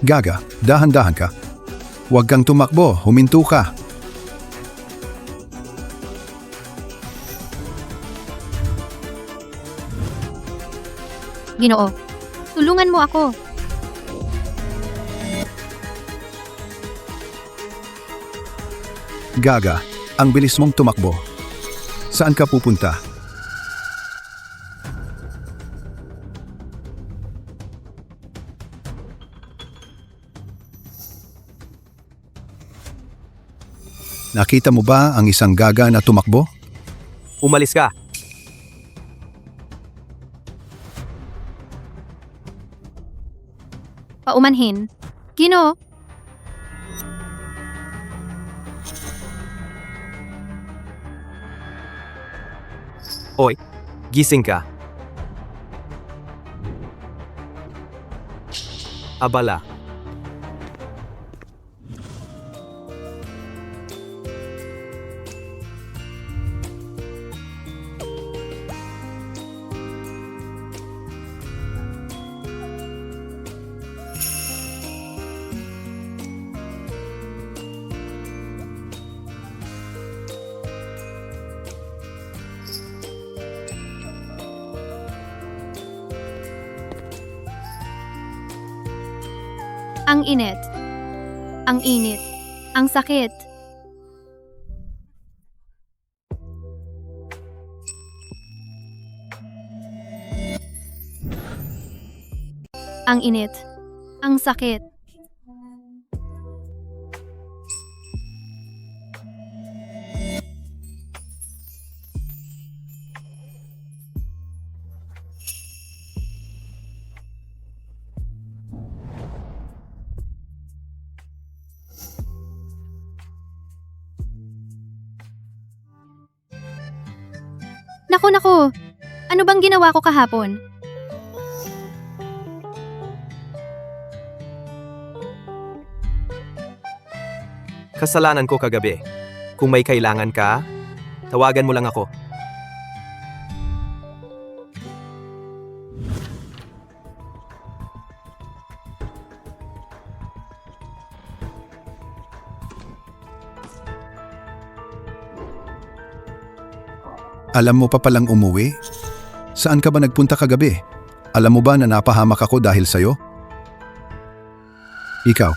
Gaga, dahan-dahan ka. Huwag kang tumakbo, huminto ka. Ginoo, tulungan mo ako. Gaga, ang bilis mong tumakbo. Saan ka pupunta? Nakita mo ba ang isang gaga na tumakbo? Umalis ka. Paumanhin. Ginoo, Oy, gising ka. Abala. ang init. Ang init. Ang sakit. Ang init. Ang sakit. Naku! Ano bang ginawa ko kahapon? Kasalanan ko kagabi. Kung may kailangan ka, tawagan mo lang ako. Alam mo pa palang umuwi? Saan ka ba nagpunta kagabi? Alam mo ba na napahamak ako dahil sa'yo? Ikaw?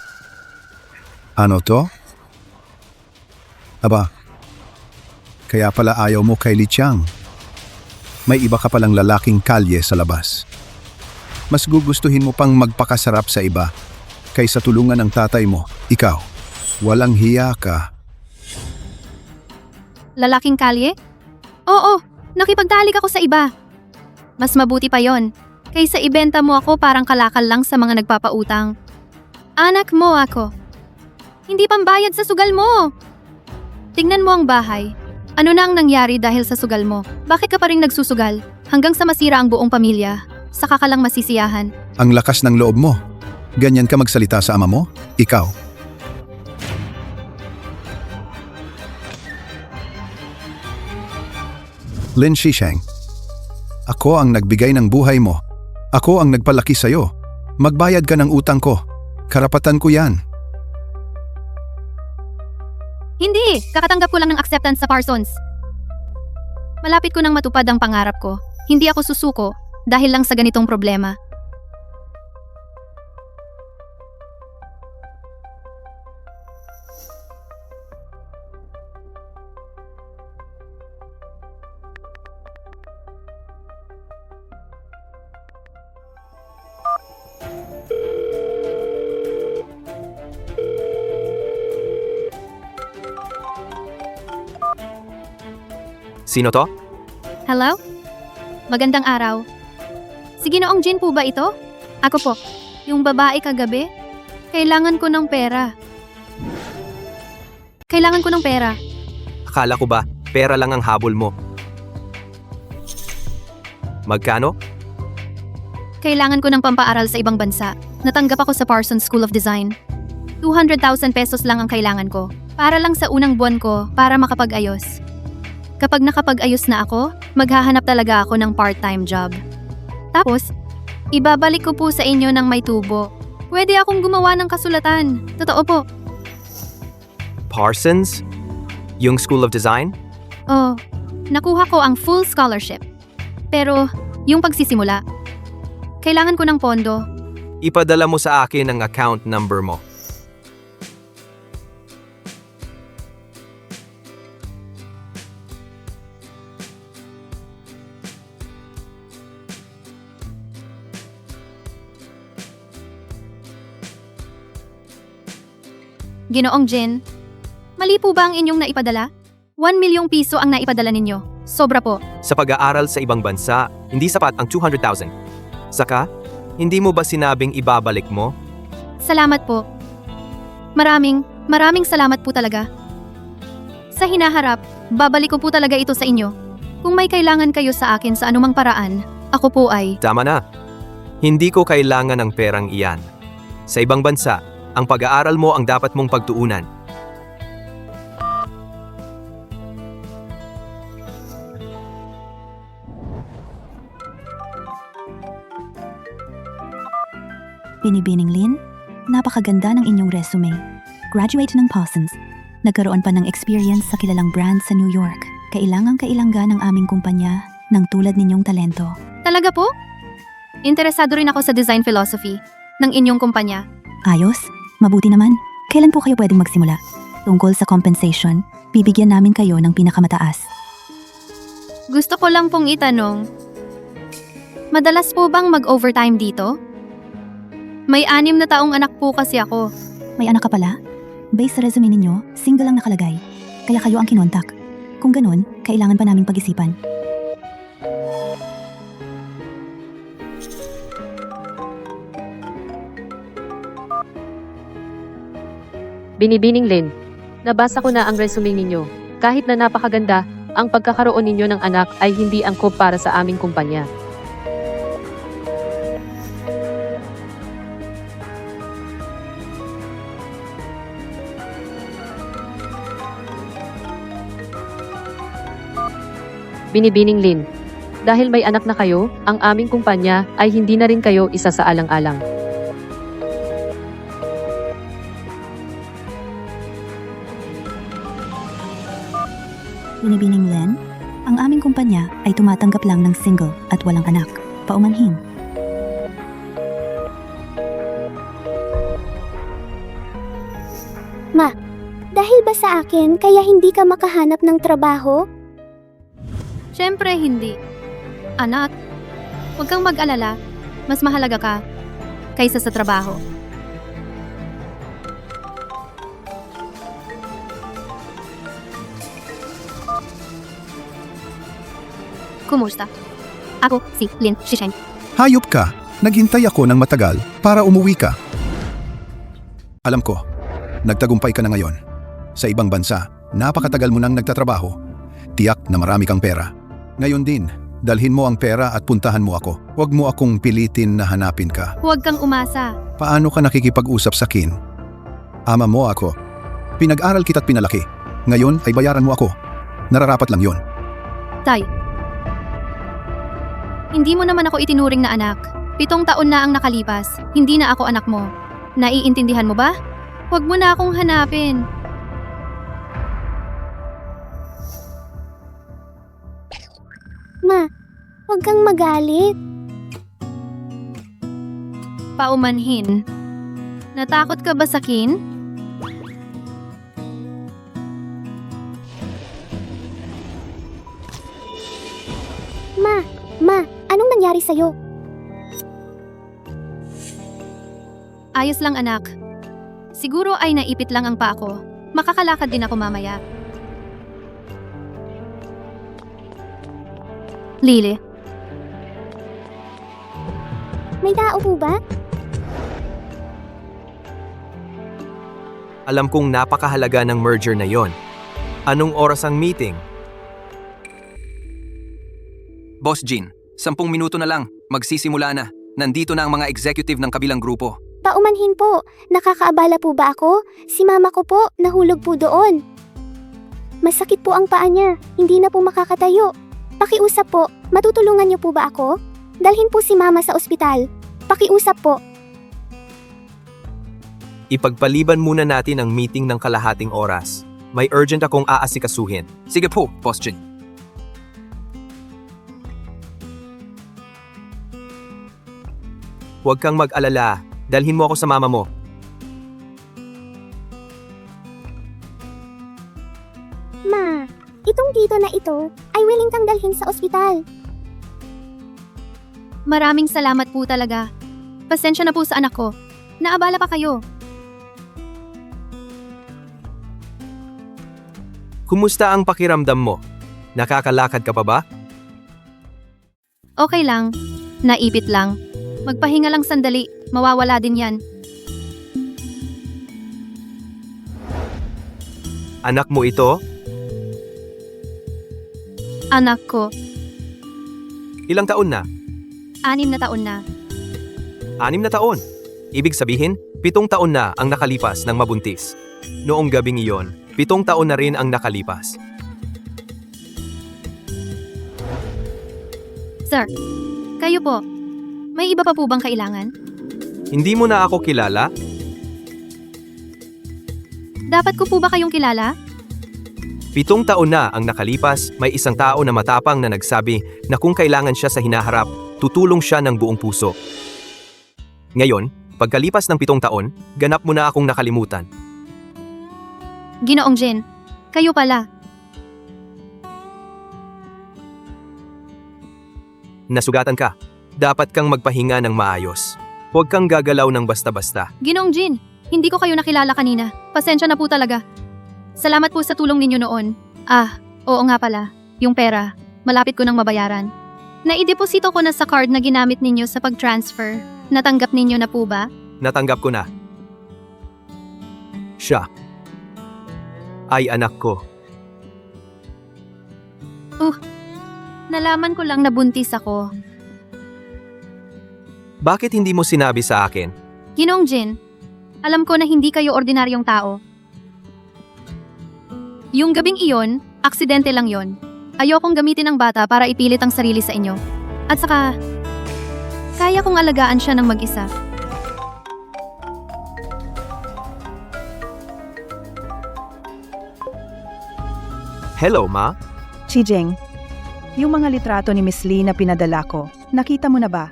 Ano to? Aba, kaya pala ayaw mo kay Li Qiang. May iba ka palang lalaking kalye sa labas. Mas gugustuhin mo pang magpakasarap sa iba kaysa tulungan ng tatay mo. Ikaw, walang hiya ka. Lalaking kalye? Oo, nakipagtalik ako sa iba. Mas mabuti pa yon, kaysa ibenta mo ako parang kalakal lang sa mga nagpapautang. Anak mo ako. Hindi pambayad sa sugal mo. Tingnan mo ang bahay. Ano na ang nangyari dahil sa sugal mo? Bakit ka pa rin nagsusugal? Hanggang sa masira ang buong pamilya. Saka ka lang masisiyahan. Ang lakas ng loob mo. Ganyan ka magsalita sa ama mo? Ikaw. Lin Shisheng, ako ang nagbigay ng buhay mo. Ako ang nagpalaki sa'yo. Magbayad ka ng utang ko. Karapatan ko yan. Hindi! Kakatanggap ko lang ng acceptance sa Parsons. Malapit ko nang matupad ang pangarap ko. Hindi ako susuko dahil lang sa ganitong problema. Sino to? Hello? Magandang araw. Si Ginoong Jin po ba ito? Ako po. Yung babae kagabi? Kailangan ko ng pera. Kailangan ko ng pera. Akala ko ba, pera lang ang habol mo. Magkano? Kailangan ko ng pampaaral sa ibang bansa. Natanggap ako sa Parsons School of Design. 200,000 pesos lang ang kailangan ko. Para lang sa unang buwan ko para makapag-ayos. Kapag nakapag-ayos na ako, maghahanap talaga ako ng part-time job. Tapos, ibabalik ko po sa inyo ng may tubo. Pwede akong gumawa ng kasulatan. Totoo po. Parsons? Yung School of Design? Oh, nakuha ko ang full scholarship. Pero, yung pagsisimula, kailangan ko ng pondo. Ipadala mo sa akin ang account number mo. Ginoong Jin, mali po ba ang inyong naipadala? 1 milyong piso ang naipadala ninyo. Sobra po. Sa pag-aaral sa ibang bansa, hindi sapat ang 200,000. Saka, hindi mo ba sinabing ibabalik mo? Salamat po. Maraming salamat po talaga. Sa hinaharap, babalik ko po talaga ito sa inyo. Kung may kailangan kayo sa akin sa anumang paraan, ako po ay... Tama na. Hindi ko kailangan ng perang iyan. Sa ibang bansa, ang pag-aaral mo ang dapat mong pagtuunan. Binibining Lin, napakaganda ng inyong resume. Graduate ng Parsons. Nagkaroon pa ng experience sa kilalang brand sa New York. Kailangang-kailangga ng aming kumpanya ng tulad ninyong talento. Talaga po? Interesado rin ako sa design philosophy ng inyong kumpanya. Ayos? Mabuti naman. Kailan po kayo pwedeng magsimula? Tungkol sa compensation, bibigyan namin kayo ng pinakamataas. Gusto ko lang pong itanong, madalas po bang mag-overtime dito? May 6 na taong anak po kasi ako. May anak ka pala? Based sa resume ninyo, single lang nakalagay. Kaya kayo ang kinontak. Kung ganun, kailangan pa naming pag-isipan. Binibining Lin, nabasa ko na ang resume ninyo. Kahit na napakaganda, ang pagkakaroon ninyo ng anak ay hindi angkop para sa aming kumpanya. Binibining Lin, dahil may anak na kayo, ang aming kumpanya ay hindi na rin kayo isa sa alang-alang. Binibining Len, ang aming kumpanya ay tumatanggap lang ng single at walang anak. Paumanhin. Ma, dahil ba sa akin kaya hindi ka makahanap ng trabaho? Siyempre hindi. Anak, huwag kang mag-alala. Mas mahalaga ka kaysa sa trabaho. Kumusta? Ako, si Lin Shisheng. Hayop ka! Naghintay ako ng matagal para umuwi ka. Alam ko, nagtagumpay ka na ngayon. Sa ibang bansa, napakatagal mo nang nagtatrabaho. Tiyak na marami kang pera. Ngayon din, dalhin mo ang pera at puntahan mo ako. Huwag mo akong pilitin na hanapin ka. Huwag kang umasa. Paano ka nakikipag-usap sa kin? Ama mo ako. Pinag-aral kita't pinalaki. Ngayon ay bayaran mo ako. Nararapat lang yon. Tay. Hindi mo naman ako itinuring na anak. 7 taon na ang nakalipas. Hindi na ako anak mo. Naiintindihan mo ba? Huwag mo na akong hanapin. Ma, huwag kang magalit. Paumanhin. Natakot ka ba sa kin? Ma, anong nangyari sa'yo? Ayos lang anak. Siguro ay naipit lang ang paa ko. Makakalakad din ako mamaya. Lily, May tao po ba? Alam kong napakahalaga ng merger na yon. Anong oras ang meeting? Boss Jean, 10 minuto na lang. Magsisimula na. Nandito na ang mga executive ng kabilang grupo. Paumanhin po. Nakakaabala po ba ako? Si mama ko po, nahulog po doon. Masakit po ang paa niya. Hindi na po makakatayo. Pakiusap po, matutulungan niyo po ba ako? Dalhin po si mama sa ospital. Pakiusap po. ipagpaliban muna natin ang meeting ng kalahating oras. May urgent akong aasikasuhin. Sige po, Boss Jin. Huwag kang mag-alala. Dalhin mo ako sa mama mo. Ma, itong tito na ito ay willing kang dalhin sa ospital. Maraming salamat po talaga. Pasensya na po sa anak ko. Naabala pa kayo. Kumusta ang pakiramdam mo? Nakakalakad ka pa ba? Okay lang. Naipit lang. Magpahinga lang sandali. Mawawala din yan. Anak mo ito? Anak ko, Ilang taon na? 6 na taon na. 6 na taon. Ibig sabihin, 7 taon na ang nakalipas ng mabuntis. Noong gabing iyon, 7 taon na rin ang nakalipas. Sir, kayo po. May iba pa po bang kailangan? Hindi mo na ako kilala? Dapat ko po ba kayong kilala? 7 taon na ang nakalipas, may isang tao na matapang na nagsabi na kung kailangan siya sa hinaharap, tutulong siya ng buong puso. Ngayon, pagkalipas ng 7 taon, ganap mo na akong nakalimutan. Ginoong Jin, kayo pala. Nasugatan ka. Dapat kang magpahinga ng maayos. Huwag kang gagalaw ng basta-basta. Ginoong Jin, hindi ko kayo nakilala kanina. Pasensya na po talaga. Salamat po sa tulong ninyo noon. Oo nga pala. Yung pera, malapit ko nang mabayaran. Naideposito ko na sa card na ginamit ninyo sa pag-transfer. Natanggap ninyo na po ba? Natanggap ko na. Siya ay anak ko. Nalaman ko lang na buntis ako. Bakit hindi mo sinabi sa akin? Ginoong Jin, alam ko na hindi kayo ordinaryong tao. Yung gabing iyon, aksidente lang yon. Ayokong gamitin ang bata para ipilit ang sarili sa inyo. At saka, kaya kong alagaan siya ng mag-isa. Hello, Ma? Chijing, yung mga litrato ni Miss Lee na pinadala ko, nakita mo na ba?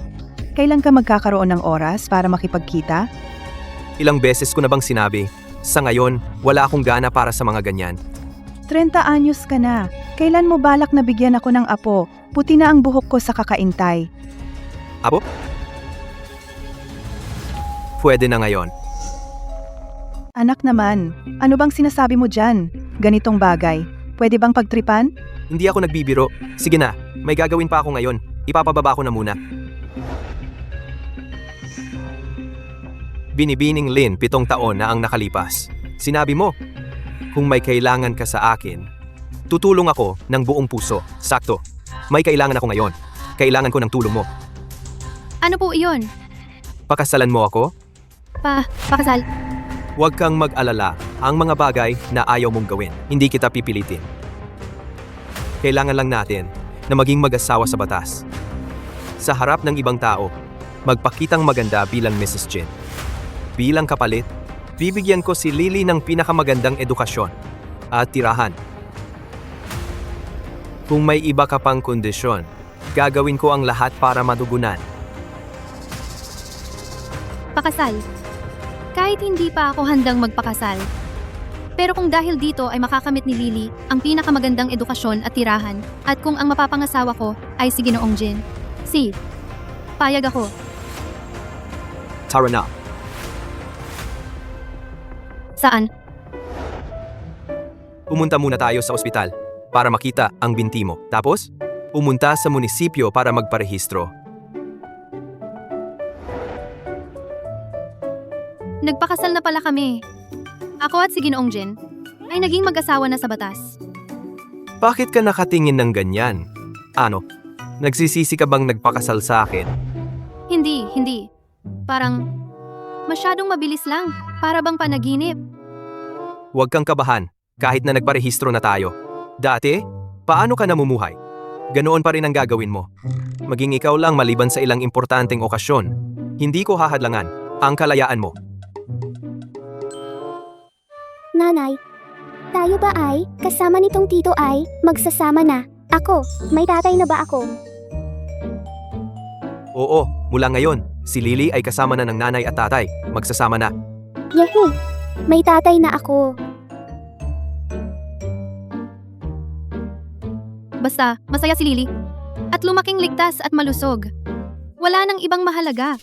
Kailan ka magkakaroon ng oras para makipagkita? Ilang beses ko na bang sinabi? Sa ngayon, wala akong gana para sa mga ganyan. 30 anyos ka na. Kailan mo balak na bigyan ako ng apo? Puti na ang buhok ko sa kakaintay. Apo? Pwede na ngayon. Anak naman, ano bang sinasabi mo dyan? Ganitong bagay. Pwede bang pagtripan? Hindi ako nagbibiro. Sige na, may gagawin pa ako ngayon. Ipapababa ko na muna. Binibining Lin, 7 taon na ang nakalipas. Sinabi mo, kung may kailangan ka sa akin, tutulong ako ng buong puso. Sakto. May kailangan ako ngayon. Kailangan ko ng tulong mo. Ano po iyon? Pakasalan mo ako? Pakasal. Huwag kang mag-alala. Ang mga bagay na ayaw mong gawin, hindi kita pipilitin. Kailangan lang natin na maging mag-asawa sa batas. Sa harap ng ibang tao, magpakitang maganda bilang Mrs. Jin. Bilang kapalit, bibigyan ko si Lily ng pinakamagandang edukasyon at tirahan. Kung may iba ka pang kondisyon, gagawin ko ang lahat para madugunan. Pakasal. Kahit hindi pa ako handang magpakasal. Pero kung dahil dito ay makakamit ni Lily ang pinakamagandang edukasyon at tirahan, at kung ang mapapangasawa ko ay si Ginoong Jin, payag ako. Tara na. Saan? Pumunta muna tayo sa ospital para makita ang binti mo. Tapos, pumunta sa munisipyo para magparehistro. Nagpakasal na pala kami. Ako at si Ginoong Jin ay naging mag-asawa na sa batas. Bakit ka nakatingin ng ganyan? Ano? Nagsisisi ka bang nagpakasal sa akin? Hindi. Parang masyadong mabilis lang. Para bang panaginip. Huwag kang kabahan, kahit na nagparehistro na tayo. Dati, paano ka namumuhay? Ganoon pa rin ang gagawin mo. Maging ikaw lang maliban sa ilang importanteng okasyon. Hindi ko hahadlangan ang kalayaan mo. Nanay, tayo ba ay, kasama nitong tito ay, magsasama na? Ako, may tatay na ba ako? Oo, mula ngayon, si Lily ay kasama na ng nanay at tatay. Magsasama na. Yehey! May tatay na ako. Basta, masaya si Lily. At lumaking ligtas at malusog. Wala nang ibang mahalaga.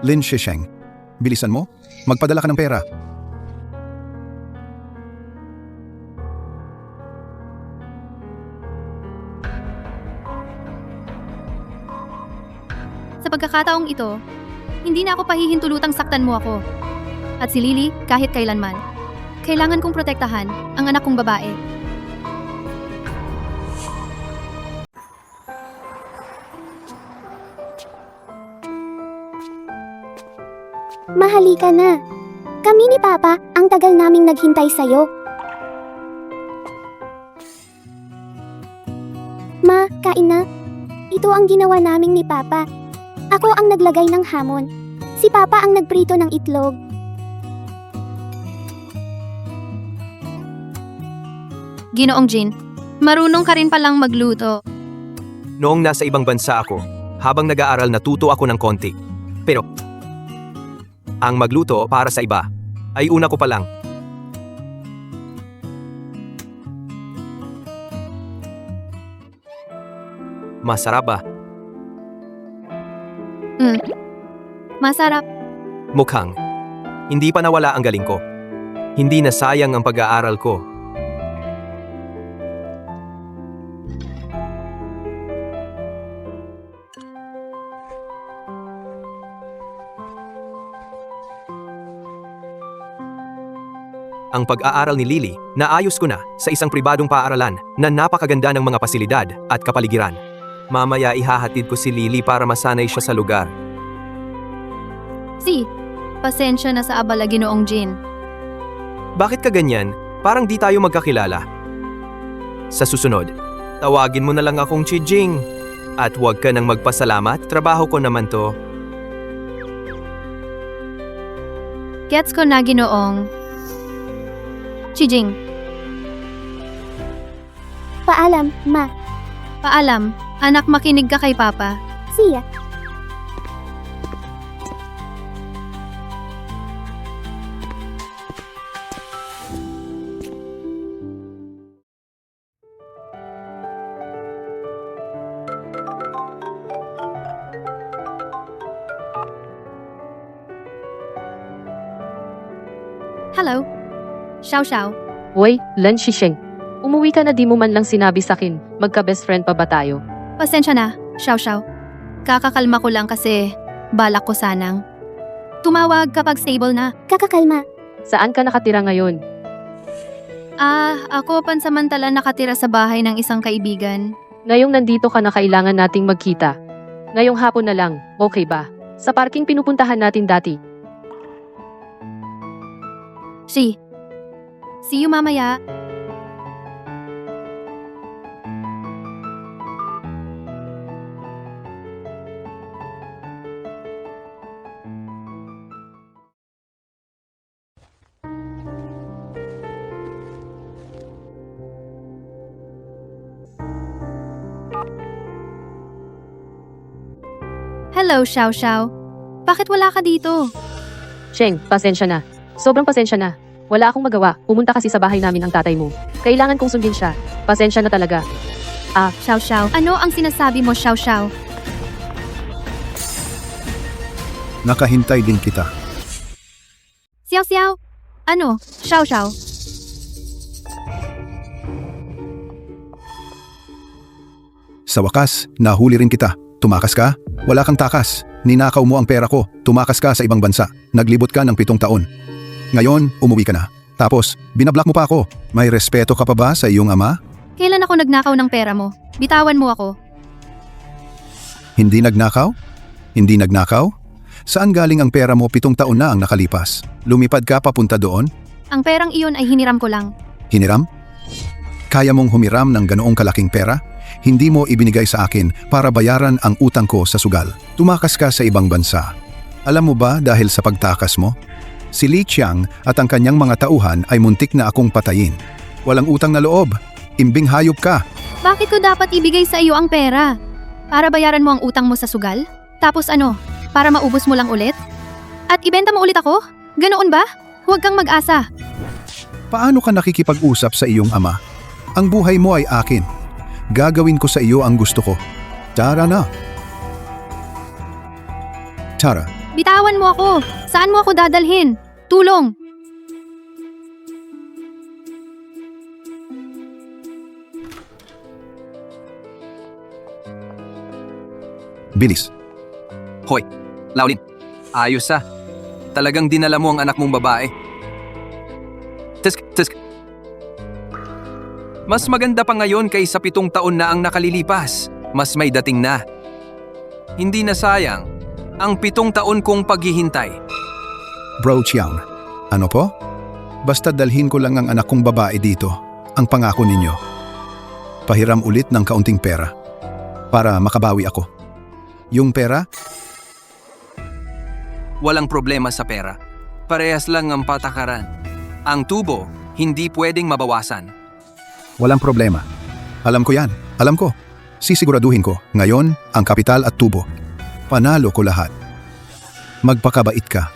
Lin Shisheng, bilisan mo. Magpadala ka ng pera. Sa pagkakataong ito, hindi na ako pahihintulutang saktan mo ako. At si Lily, kahit kailanman. Kailangan kong protektahan ang anak kong babae. Mahalika na. Kami ni Papa, ang tagal naming naghintay sa'yo. Ma, kain na. Ito ang ginawa naming ni Papa. Ako ang naglagay ng hamon. Si Papa ang nagprito ng itlog. Ginoong Jean, marunong ka rin palang magluto. Noong nasa ibang bansa ako, habang nag-aaral natuto ako ng konti. Pero, ang magluto para sa iba, ay una ko pa lang. Masarap ba? Masarap. Mukhang. Hindi pa nawala ang galing ko. Hindi na sayang ang pag-aaral ko. Ang pag-aaral ni Lily, naayos ko na sa isang pribadong paaralan na napakaganda ng mga pasilidad at kapaligiran. Mamaya ihahatid ko si Lily para masanay siya sa lugar. Pasensya na sa abala, Ginoong Jean. Bakit ka ganyan? Parang di tayo magkakilala. Sa susunod, tawagin mo na lang akong Chijing. At huwag ka nang magpasalamat, trabaho ko naman to. Gets ko na, Ginoong Chijing. Paalam, Ma. Paalam, anak, makinig ka kay Papa. Siya. Hello? Xiao Xiao. Uy, Lan Shisheng. Umuwi ka na, di mo man lang sinabi sakin, magka-best friend pa ba tayo? Pasensya na, Xiao Xiao. Kakakalma ko lang kasi balak ko sanang tumawag kapag stable na. Kakakalma. Saan ka nakatira ngayon? Ako pansamantala nakatira sa bahay ng isang kaibigan. Ngayong nandito ka na, kailangan nating magkita. Ngayong hapon na lang, okay ba? Sa parking pinupuntahan natin dati. See you mamaya. Hello, Xiao Xiao. Bakit wala ka dito? Sheng, pasensya na. Sobrang pasensya na. Wala akong magawa. Pumunta kasi sa bahay namin ang tatay mo. Kailangan kong sundin siya. Pasensya na talaga. Xiao Xiao. Ano ang sinasabi mo, Xiao Xiao? Nakahintay din kita. Xiao Xiao. Ano? Xiao Xiao. Sa wakas, nahuli rin kita. Tumakas ka? Wala kang takas. Ninakaw mo ang pera ko. Tumakas ka sa ibang bansa. Naglibot ka ng 7 taon. Ngayon, umuwi ka na. Tapos, binablock mo pa ako. May respeto ka pa ba sa iyong ama? Kailan ako nagnakaw ng pera mo? Bitawan mo ako. Hindi nagnakaw? Hindi nagnakaw? Saan galing ang pera mo? 7 taon na ang nakalipas. Lumipad ka papunta doon? Ang perang iyon ay hiniram ko lang. Hiniram? Kaya mong humiram ng ganoong kalaking pera? Hindi mo ibinigay sa akin para bayaran ang utang ko sa sugal. Tumakas ka sa ibang bansa. Alam mo ba dahil sa pagtakas mo? Si Li Qiang at ang kanyang mga tauhan ay muntik na akong patayin. Walang utang na loob. Imbing hayop ka. Bakit ko dapat ibigay sa iyo ang pera? Para bayaran mo ang utang mo sa sugal? Tapos ano? Para maubos mo lang ulit? At ibenta mo ulit ako? Ganoon ba? Huwag kang mag-asa. Paano ka nakikipag-usap sa iyong ama? Ang buhay mo ay akin. Gagawin ko sa iyo ang gusto ko. Tara na. Tara. Bitawan mo ako. Saan mo ako dadalhin? Tulong! Bilis. Hoy, Laulin. Ayos ah. Talagang dinala mo ang anak mong babae. Tisk. Mas maganda pa ngayon kaysa 7 taon na ang nakalilipas. Mas may dating na. Hindi na sayang ang 7 taon kong paghihintay. Bro Chiang. Ano po? Basta dalhin ko lang ang anak kong babae dito. Ang pangako ninyo. Pahiram ulit ng kaunting pera. Para makabawi ako. Yung pera? Walang problema sa pera. Parehas lang ang patakaran. Ang tubo, hindi pwedeng mabawasan. Walang problema. Alam ko yan. Alam ko. Sisiguraduhin ko. Ngayon, ang kapital at tubo. Panalo ko lahat. Magpakabait ka.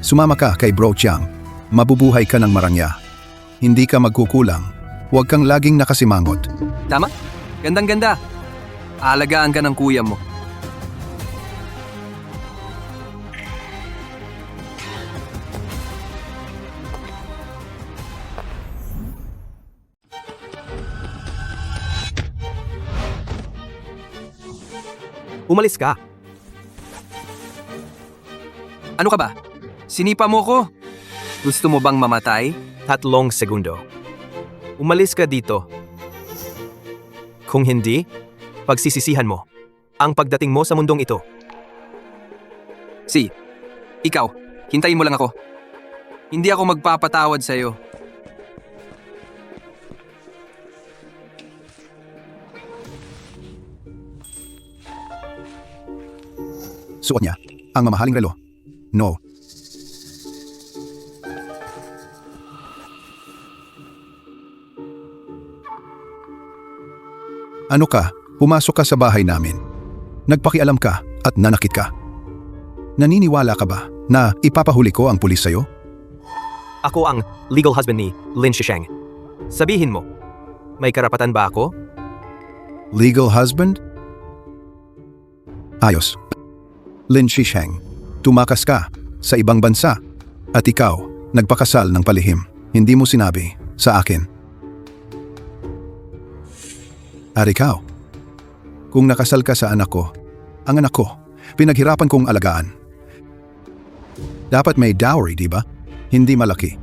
Sumama ka kay Bro Chiang. Mabubuhay ka ng marangya. Hindi ka magkukulang. Huwag kang laging nakasimangot. Tama? Gandang-ganda. Alagaan ka ng kuya mo. Umalis ka. Ano ka ba? Sinipa mo ko? Gusto mo bang mamatay? 3 segundo. Umalis ka dito. Kung hindi, pagsisisihan mo ang pagdating mo sa mundong ito. Ikaw, hintayin mo lang ako. Hindi ako magpapatawad sa'yo. Suot niya ang mamahaling relo. No. Ano ka? Pumasok ka sa bahay namin. Nagpakialam ka at nanakit ka. Naniniwala ka ba na ipapahuli ko ang pulis sa'yo? Ako ang legal husband ni Lin Shisheng. Sabihin mo, may karapatan ba ako? Legal husband? Ayos. Lin Shisheng, tumakas ka sa ibang bansa at ikaw nagpakasal ng palihim. Hindi mo sinabi sa akin. At ikaw, kung nakasal ka sa anak ko, ang anak ko, pinaghirapan kong alagaan. Dapat may dowry, di ba? Hindi malaki.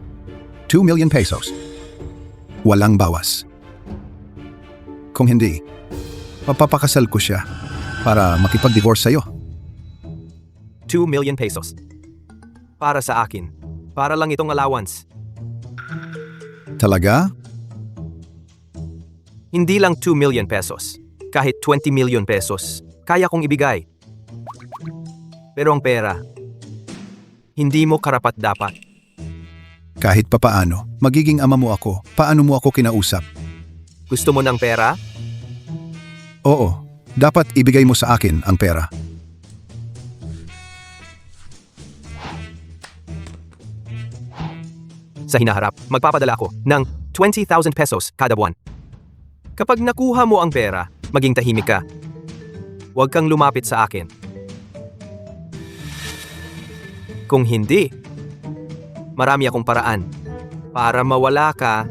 2 million pesos. Walang bawas. Kung hindi, papapakasal ko siya para makipag-divorce sa'yo. 2 million pesos. Para sa akin. Para lang itong allowance. Talaga? Hindi lang 2 million pesos. Kahit 20 million pesos, kaya kong ibigay. Pero ang pera, hindi mo karapat-dapat. Kahit papaano, magiging ama mo ako, paano mo ako kinausap? Gusto mo ng pera? Oo, dapat ibigay mo sa akin ang pera. Sa hinaharap, magpapadala ako ng 20,000 pesos kada buwan. Kapag nakuha mo ang pera, maging tahimik ka. Huwag kang lumapit sa akin. Kung hindi, marami akong paraan para mawala ka.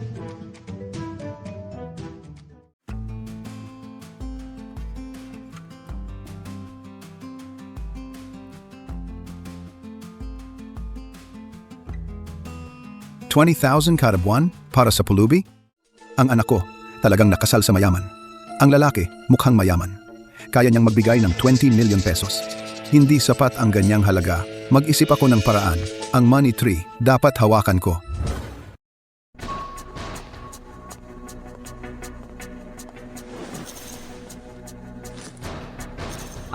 $20,000 kada buwan para sa pulubi? Ang anak ko, talagang nakasal sa mayaman. Ang lalaki, mukhang mayaman. Kaya niyang magbigay ng 20 million pesos. Hindi sapat ang ganyang halaga. Mag-isip ako ng paraan. Ang money tree, dapat hawakan ko.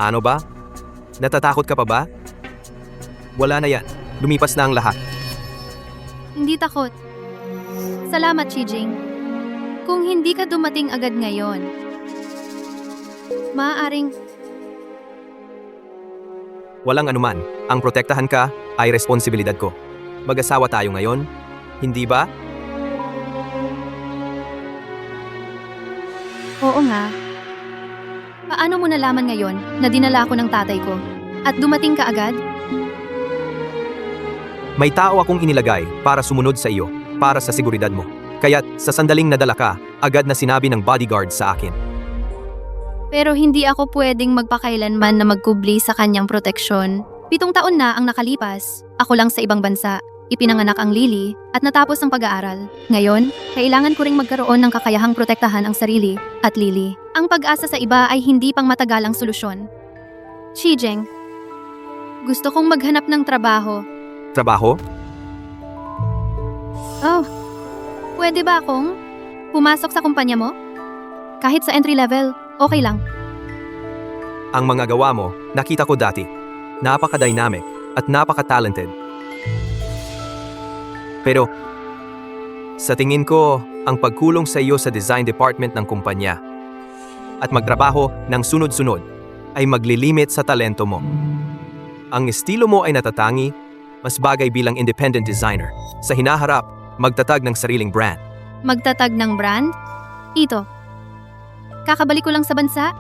Ano ba? Natatakot ka pa ba? Wala na yan. Lumipas na ang lahat. Hindi takot. Salamat, Chijing. Kung hindi ka dumating agad ngayon, maaaring Walang anuman. Ang protektahan ka ay responsibilidad ko. Mag-asawa tayo ngayon, hindi ba? oo nga. Paano mo nalaman ngayon na dinala ako ng tatay ko? At dumating ka agad? May tao akong inilagay para sumunod sa iyo, para sa seguridad mo. Kaya't sa sandaling nadala ka, agad na sinabi ng bodyguard sa akin. Pero hindi ako pwedeng magpakailanman na magkubli sa kanyang proteksyon. 7 taon na ang nakalipas. Ako lang sa ibang bansa. Ipinanganak ang Lily at natapos ang pag-aaral. Ngayon, kailangan ko ring magkaroon ng kakayahang protektahan ang sarili at Lily. Ang pag-asa sa iba ay hindi pang matagalang solusyon. Chijeng, gusto kong maghanap ng trabaho. Trabaho? Oh, pwede ba akong pumasok sa kumpanya mo? Kahit sa entry level, okay lang. Ang mga gawa mo, nakita ko dati. Napaka-dynamic at napaka-talented. Pero, sa tingin ko, ang pagkulong sa iyo sa design department ng kumpanya at magtrabaho ng sunod-sunod ay maglilimit sa talento mo. Ang estilo mo ay natatangi, mas bagay bilang independent designer. Sa hinaharap, magtatag ng sariling brand. Magtatag ng brand? Ito. Kakabalik ko lang sa bansa.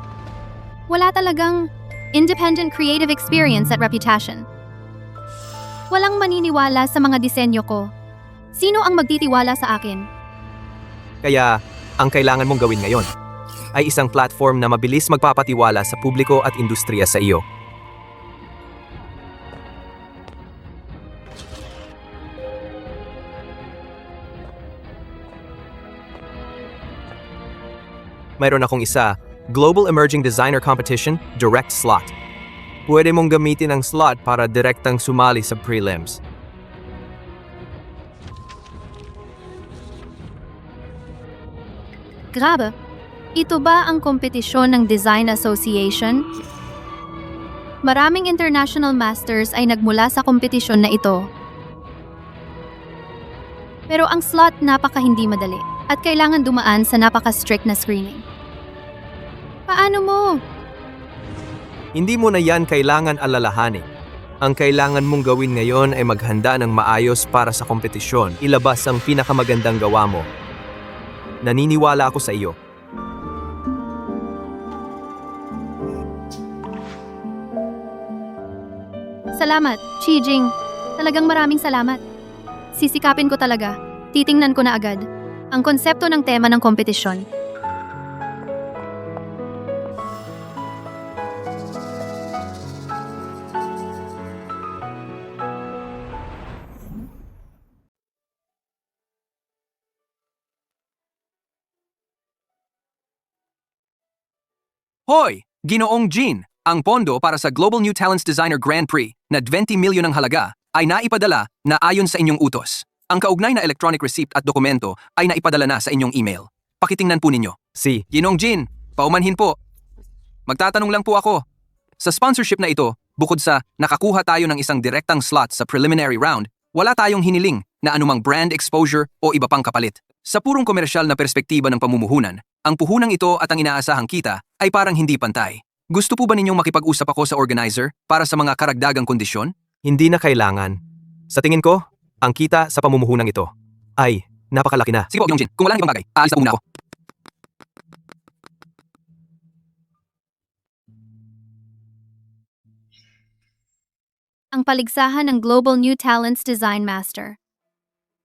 Wala talagang independent creative experience at reputation. Walang maniniwala sa mga disenyo ko. Sino ang magtitiwala sa akin? Kaya, ang kailangan mong gawin ngayon ay isang platform na mabilis magpapatiwala sa publiko at industriya sa iyo. Mayroon akong isa, Global Emerging Designer Competition, Direct Slot. Pwede mong gamitin ang slot para direktang sumali sa prelims. Grabe. Ito ba ang kompetisyon ng Design Association? Maraming international masters ay nagmula sa kompetisyon na ito. Pero ang slot napaka hindi madali at kailangan dumaan sa napaka-strict na screening. Paano mo? Hindi mo na yan kailangan alalahanin. Ang kailangan mong gawin ngayon ay maghanda ng maayos para sa kompetisyon. Ilabas ang pinakamagandang gawa mo. Naniniwala ako sa iyo. Salamat, Chijing. Talagang maraming salamat. Sisikapin ko talaga. Titingnan ko na agad ang konsepto ng tema ng kompetisyon. Hoy! Ginoong Jean, ang pondo para sa Global New Talents Designer Grand Prix na 20 milyon ang halaga ay naipadala na ayon sa inyong utos. Ang kaugnay na electronic receipt at dokumento ay naipadala na sa inyong email. Pakitingnan po ninyo. Si, Ginoong Jean, paumanhin po. Magtatanong lang po ako. Sa sponsorship na ito, bukod sa nakakuha tayo ng isang direktang slot sa preliminary round, wala tayong hiniling na anumang brand exposure o iba pang kapalit. Sa purong komersyal na perspektiba ng pamumuhunan, ang puhunang ito at ang inaasahang kita ay parang hindi pantay. Gusto po ba ninyong makipag-usap ako sa organizer para sa mga karagdagang kondisyon? hindi na kailangan. Sa tingin ko, ang kita sa pamumuhunang ito ay napakalaki na. Sige po, Ginoong Jean. Kung wala nang ibang bagay, aalis na po muna ako. Ang paligsahan ng Global New Talents Design Master.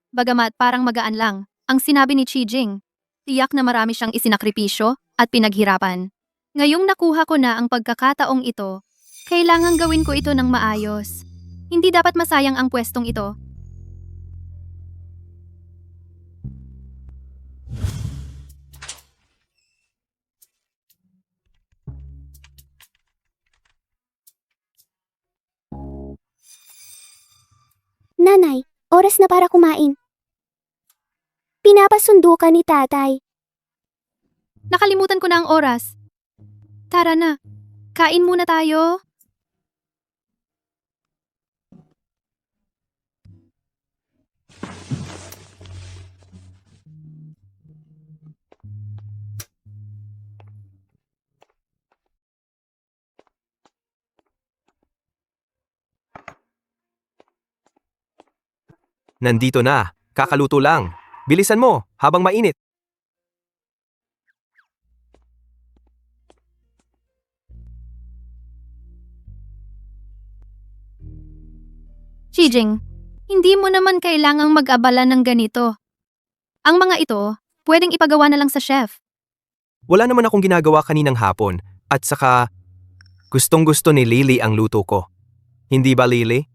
Bagamat parang magaan lang, ang sinabi ni Chijing, tiyak na marami siyang isinakripisyo at pinaghirapan. Ngayong nakuha ko na ang pagkakataong ito, kailangan gawin ko ito ng maayos. Hindi dapat masayang ang pwestong ito. Nanay, oras na para kumain. Pinapasundo ka ni tatay. Nakalimutan ko na ang oras. Tara na, kain muna tayo. Nandito na. Kakaluto lang. Bilisan mo, habang mainit. Shijing, hindi mo naman kailangang mag-abala ng ganito. Ang mga ito, pwedeng ipagawa na lang sa chef. Wala naman akong ginagawa kaninang hapon. At saka, gustong-gusto ni Lily ang luto ko. Hindi ba, Lily?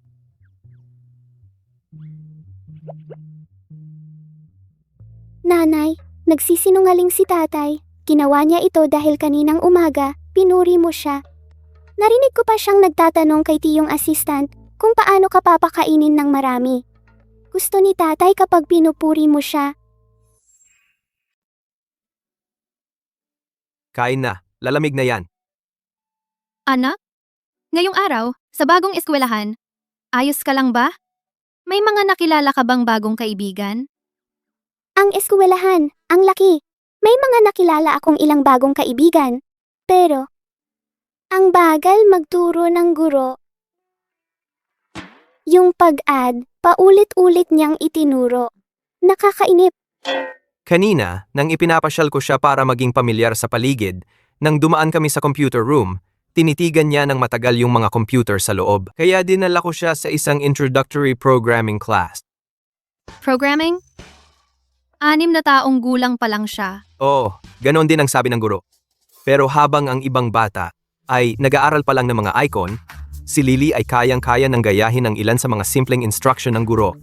Nanay, nagsisinungaling si tatay. Ginawa niya ito dahil kaninang umaga, pinuri mo siya. Narinig ko pa siyang nagtatanong kay tiyong assistant kung paano ka papakainin ng marami. Gusto ni tatay kapag pinupuri mo siya. Kain na. Lalamig na yan. Anak? Ngayong araw, sa bagong eskwelahan, ayos ka lang ba? May mga nakilala ka bang bagong kaibigan? Ang eskwelahan, ang laki. May mga nakilala akong ilang bagong kaibigan. Pero, ang bagal magturo ng guro. Yung pag-add, paulit-ulit niyang itinuro. Nakakainip. Kanina, nang ipinapasyal ko siya para maging pamilyar sa paligid, nang dumaan kami sa computer room, tinitigan niya ng matagal yung mga computer sa loob. Kaya dinala ko siya sa isang introductory programming class. Programming? 6 na taong gulang pa lang siya. Oo, ganon din ang sabi ng guro. Pero habang ang ibang bata ay nag-aaral pa lang ng mga icon, si Lily ay kayang-kaya ng gayahin ang ilan sa mga simpleng instruction ng guro.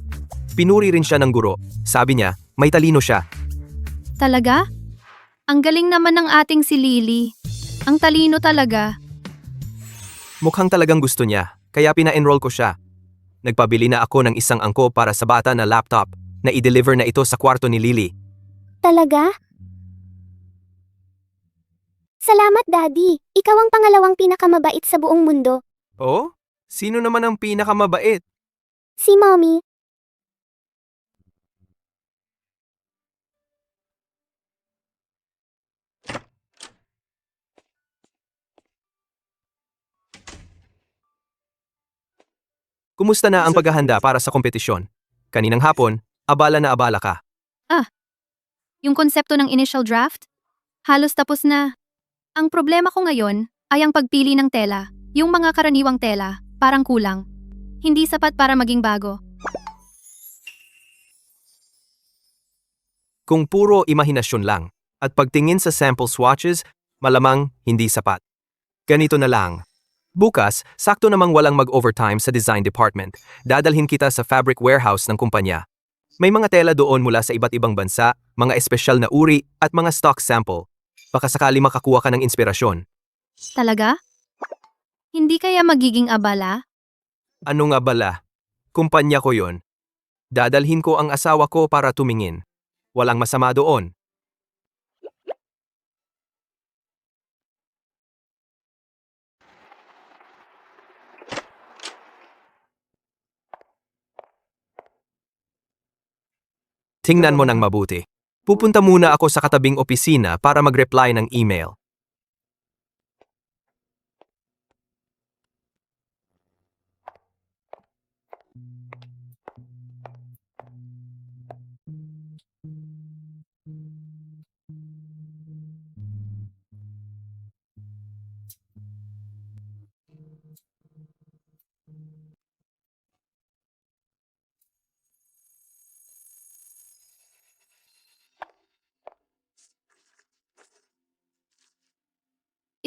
Pinuri rin siya ng guro. Sabi niya, may talino siya. Talaga? Ang galing naman ng ating si Lily. Ang talino talaga. Mukhang talagang gusto niya, kaya pina-enroll ko siya. Nagpabili na ako ng isang angko para sa bata na laptop na i-deliver na ito sa kwarto ni Lily. Talaga? Salamat, Daddy. Ikaw ang pangalawang pinakamabait sa buong mundo. Oh? Sino naman ang pinakamabait? Si Mommy. Kumusta na ang paghahanda para sa kompetisyon? Kaninang hapon, abala na abala ka. Yung konsepto ng initial draft? Halos tapos na. Ang problema ko ngayon ay ang pagpili ng tela. Yung mga karaniwang tela, parang kulang. Hindi sapat para maging bago. Kung puro imahinasyon lang, at pagtingin sa sample swatches, malamang hindi sapat. Ganito na lang. Bukas, sakto namang walang mag-overtime sa design department. Dadalhin kita sa fabric warehouse ng kumpanya. May mga tela doon mula sa iba't ibang bansa, mga espesyal na uri, at mga stock sample. Baka sakali makakuha ka ng inspirasyon. Talaga? Hindi kaya magiging abala? Ano nga bala? Kumpanya ko yon. Dadalhin ko ang asawa ko para tumingin. Walang masama doon. Tingnan mo ng mabuti. Pupunta muna ako sa katabing opisina para mag-reply ng email.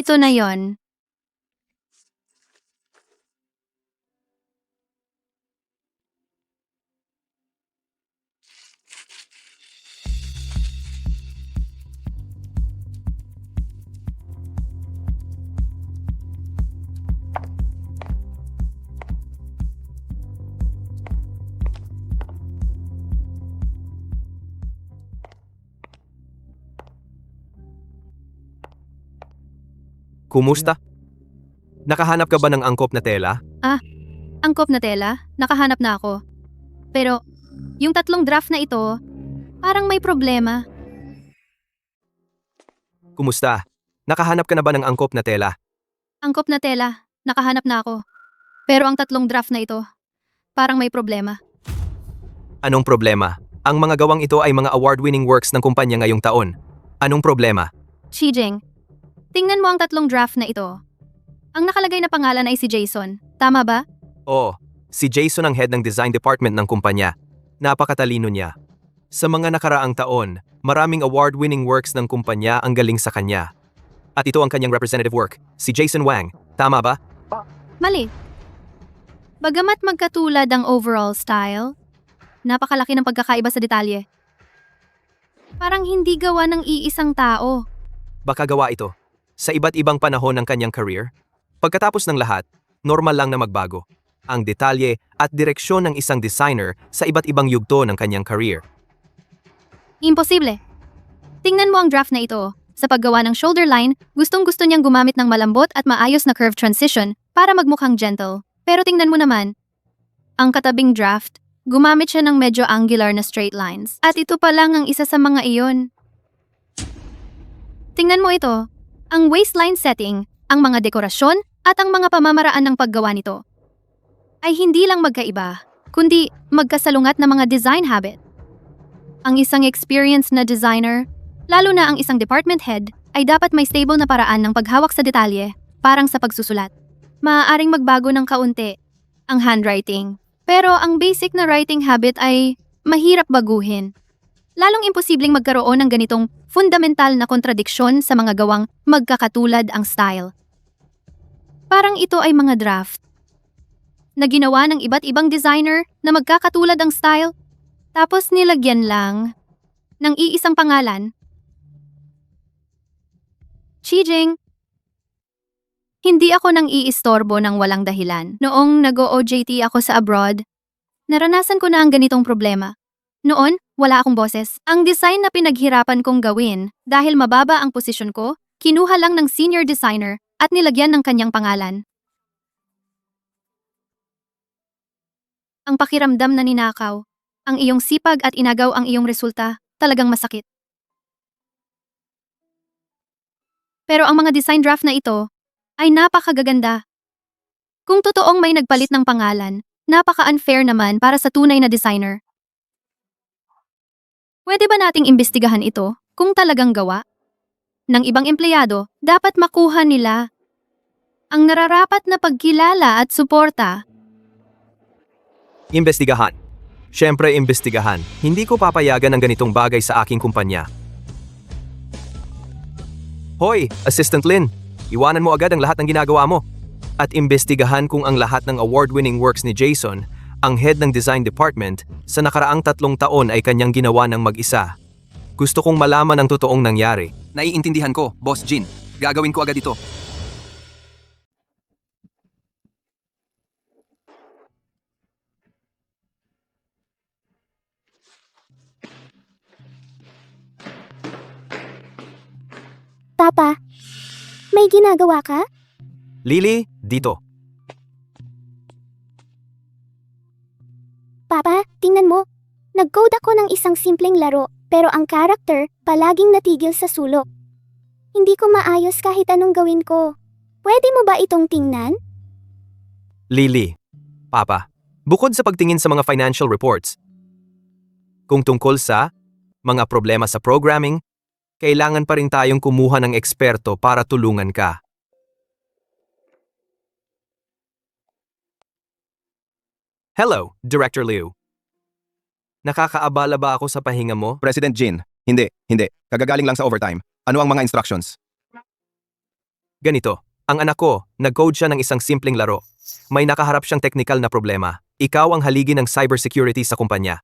Ito na yon. Kumusta? Nakahanap ka ba ng angkop na tela? Angkop na tela, nakahanap na ako. Pero, yung 3 draft na ito, parang may problema. Kumusta? Nakahanap ka na ba ng angkop na tela? Angkop na tela, nakahanap na ako. Pero ang 3 draft na ito, parang may problema. Anong problema? Ang mga gawang ito ay mga award-winning works ng kumpanya ngayong taon. Anong problema? Chijing, tingnan mo ang tatlong draft na ito. Ang nakalagay na pangalan ay si Jason. Tama ba? Oo, si Jason ang head ng design department ng kumpanya. Napakatalino niya. Sa mga nakaraang taon, maraming award-winning works ng kumpanya ang galing sa kanya. At ito ang kanyang representative work, si Jason Wang. Tama ba? Mali. Bagamat magkatulad ang overall style, napakalaki ng pagkakaiba sa detalye. Parang hindi gawa ng iisang tao. Baka gawa ito. Sa iba't ibang panahon ng kanyang career, pagkatapos ng lahat, normal lang na magbago. Ang detalye at direksyon ng isang designer sa iba't ibang yugto ng kanyang career. Imposible. Tingnan mo ang draft na ito. Sa paggawa ng shoulder line, gustong-gusto niyang gumamit ng malambot at maayos na curve transition para magmukhang gentle. Pero tingnan mo naman, ang katabing draft, gumamit siya ng medyo angular na straight lines. At ito pa lang ang isa sa mga iyon. Tingnan mo ito, ang waistline setting, ang mga dekorasyon, at ang mga pamamaraan ng paggawa nito ay hindi lang magkaiba, kundi magkasalungat na mga design habit. Ang isang experienced na designer, lalo na ang isang department head, ay dapat may stable na paraan ng paghawak sa detalye, parang sa pagsusulat. Maaaring magbago ng kaunti ang handwriting, pero ang basic na writing habit ay mahirap baguhin. Lalong imposibleng magkaroon ng ganitong fundamental na kontradiksyon sa mga gawang magkakatulad ang style. Parang ito ay mga draft na ginawa ng iba't ibang designer na magkakatulad ang style, tapos nilagyan lang ng iisang pangalan. Chijing, hindi ako nang iistorbo ng walang dahilan. Noong nag-OJT ako sa abroad, naranasan ko na ang ganitong problema. Noon, wala akong boses. Ang design na pinaghirapan kong gawin dahil mababa ang posisyon ko, kinuha lang ng senior designer at nilagyan ng kanyang pangalan. Ang pakiramdam na ninakaw, ang iyong sipag at inagaw ang iyong resulta, talagang masakit. Pero ang mga design draft na ito ay napakagaganda. Kung totoong may nagpalit ng pangalan, napaka-unfair naman para sa tunay na designer. Pwede ba nating imbestigahan ito kung talagang gawa ng ibang empleyado? Dapat makuha nila ang nararapat na pagkilala at suporta. Imbestigahan. Siyempre, imbestigahan. Hindi ko papayagan ng ganitong bagay sa aking kumpanya. Hoy, Assistant Lin, iwanan mo agad ang lahat ng ginagawa mo. At imbestigahan kung ang lahat ng award-winning works ni Jason, ang head ng design department, sa nakaraang 3 taon ay kanyang ginawa ng mag-isa. Gusto kong malaman ang totoong nangyari. Naiintindihan ko, Boss Jin. Gagawin ko agad ito. Papa, may ginagawa ka? Lily, dito. Papa, tingnan mo. Nag-code ako ng isang simpleng laro, pero ang character palaging natigil sa sulok. Hindi ko maayos kahit anong gawin ko. Pwede mo ba itong tingnan? Lily, Papa, bukod sa pagtingin sa mga financial reports, kung tungkol sa mga problema sa programming, kailangan pa rin tayong kumuha ng eksperto para tulungan ka. Hello, Director Liu. Nakakaabala ba ako sa pahinga mo? President Jin, hindi. Kagagaling lang sa overtime. Ano ang mga instructions? Ganito, ang anak ko, nag-code siya ng isang simpleng laro. May nakaharap siyang technical na problema. Ikaw ang haligi ng cybersecurity sa kumpanya.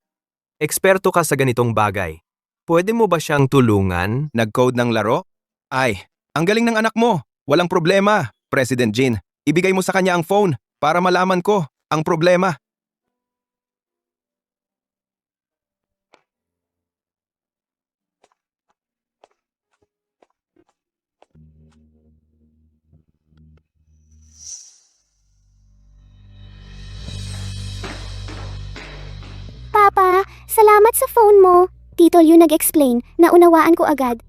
Eksperto ka sa ganitong bagay. Pwede mo ba siyang tulungan? Nag-code ng laro? Ay, ang galing ng anak mo. Walang problema. President Jin, ibigay mo sa kanya ang phone para malaman ko ang problema. Papa, salamat sa phone mo. Tito Liu nag-explain, naunawaan ko agad.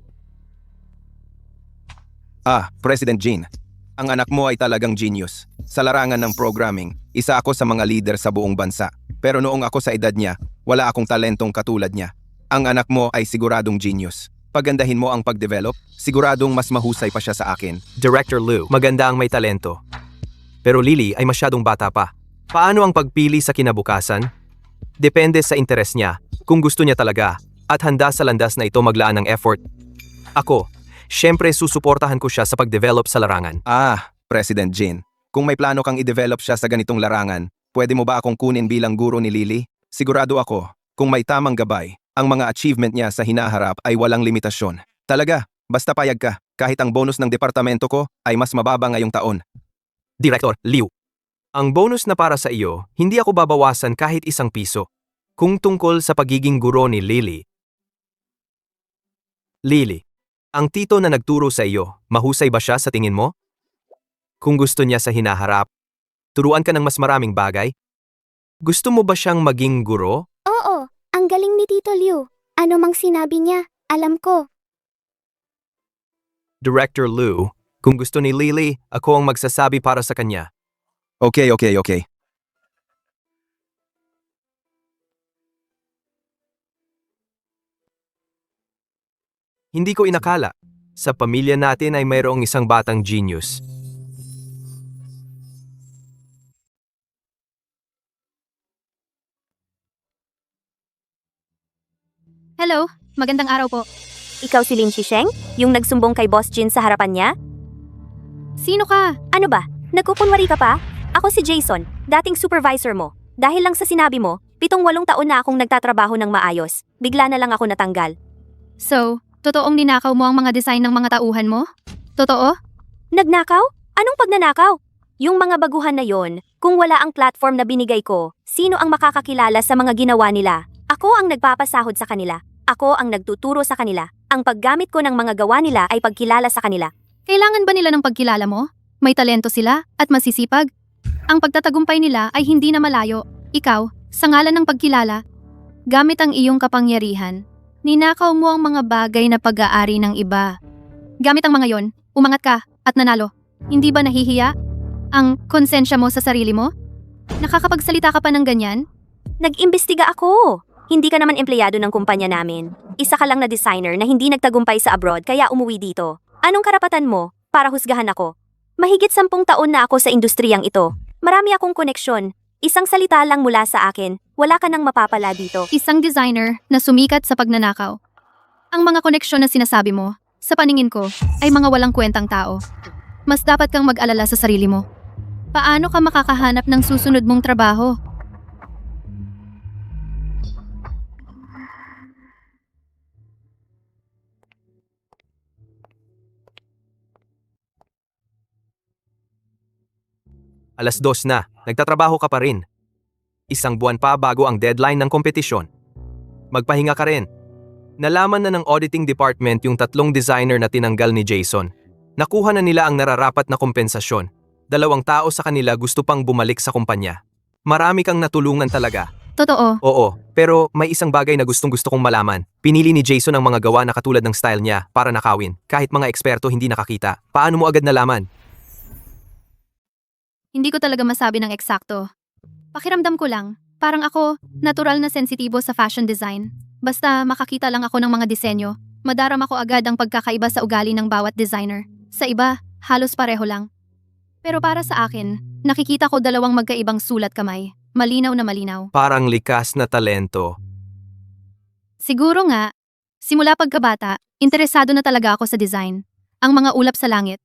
President Jin, Ang anak mo ay talagang genius. Sa larangan ng programming, isa ako sa mga leader sa buong bansa. Pero noong ako sa edad niya, wala akong talentong katulad niya. Ang anak mo ay siguradong genius. Pagandahin mo ang pag-develop, siguradong mas mahusay pa siya sa akin. Director Liu, maganda ang may talento. Pero Lily ay masyadong bata pa. Paano ang pagpili sa kinabukasan? Depende sa interes niya, kung gusto niya talaga, at handa sa landas na ito maglaan ng effort. Ako, syempre susuportahan ko siya sa pag-develop sa larangan. President Jin, kung may plano kang i-develop siya sa ganitong larangan, pwede mo ba akong kunin bilang guro ni Lily? Sigurado ako, kung may tamang gabay, ang mga achievement niya sa hinaharap ay walang limitasyon. Talaga, basta payag ka, kahit ang bonus ng departamento ko ay mas mababa ngayong taon. Director Liu, ang bonus na para sa iyo, hindi ako babawasan kahit isang piso. Kung tungkol sa pagiging guro ni Lily. Lily, ang tito na nagturo sa iyo, mahusay ba siya sa tingin mo? Kung gusto niya sa hinaharap, turuan ka ng mas maraming bagay? Gusto mo ba siyang maging guro? Oo, ang galing ni Tito Liu. Ano mang sinabi niya, alam ko. Director Liu, kung gusto ni Lily, ako ang magsasabi para sa kanya. Okay. Hindi ko inakala. Sa pamilya natin ay mayroong isang batang genius. Hello, magandang araw po. Ikaw si Lin Shisheng? Yung nagsumbong kay Boss Jin sa harapan niya? Sino ka? Ano ba? Nagkukunwari ka pa? Ako si Jason, dating supervisor mo. Dahil lang sa sinabi mo, 7-8 taon na akong nagtatrabaho ng maayos. Bigla na lang ako natanggal. So, totoong ninakaw mo ang mga design ng mga tauhan mo? Totoo? Nagnakaw? Anong pagnanakaw? Yung mga baguhan na yon, kung wala ang platform na binigay ko, sino ang makakakilala sa mga ginawa nila? Ako ang nagpapasahod sa kanila. Ako ang nagtuturo sa kanila. Ang paggamit ko ng mga gawa nila ay pagkilala sa kanila. Kailangan ba nila ng pagkilala mo? May talento sila at masisipag? Ang pagtatagumpay nila ay hindi na malayo. Ikaw, sa ngalan ng pagkilala, gamit ang iyong kapangyarihan, ninakaw mo ang mga bagay na pag-aari ng iba. Gamit ang mga yon, umangat ka at nanalo. Hindi ba nahihiya ang konsensya mo sa sarili mo? Nakakapagsalita ka pa ng ganyan? Nag-imbestiga ako. Hindi ka naman empleyado ng kumpanya namin. Isa ka lang na designer na hindi nagtagumpay sa abroad kaya umuwi dito. Anong karapatan mo para husgahan ako? Mahigit 10 taon na ako sa industriyang ito. Marami akong koneksyon. Isang salita lang mula sa akin, wala ka nang mapapala dito. Isang designer na sumikat sa pagnanakaw. Ang mga koneksyon na sinasabi mo, sa paningin ko, ay mga walang kwentang tao. Mas dapat kang mag-alala sa sarili mo. Paano ka makakahanap ng susunod mong trabaho? Alas 2 na, nagtatrabaho ka pa rin. Isang buwan pa bago ang deadline ng kompetisyon. Magpahinga ka rin. Nalaman na ng auditing department yung 3 designer na tinanggal ni Jason. Nakuha na nila ang nararapat na kompensasyon. 2 tao sa kanila gusto pang bumalik sa kumpanya. Marami kang natulungan talaga. Totoo. Oo, pero may isang bagay na gustong-gusto kong malaman. Pinili ni Jason ang mga gawa na katulad ng style niya para nakawin. Kahit mga eksperto hindi nakakita. Paano mo agad nalaman? Hindi ko talaga masabi ng eksakto. Pakiramdam ko lang, parang ako, natural na sensitibo sa fashion design. Basta makakita lang ako ng mga disenyo, madarama ko agad ang pagkakaiba sa ugali ng bawat designer. Sa iba, halos pareho lang. Pero para sa akin, nakikita ko 2 magkaibang sulat kamay. Malinaw na malinaw. Parang likas na talento. Siguro nga, simula pagkabata, interesado na talaga ako sa design. Ang mga ulap sa langit,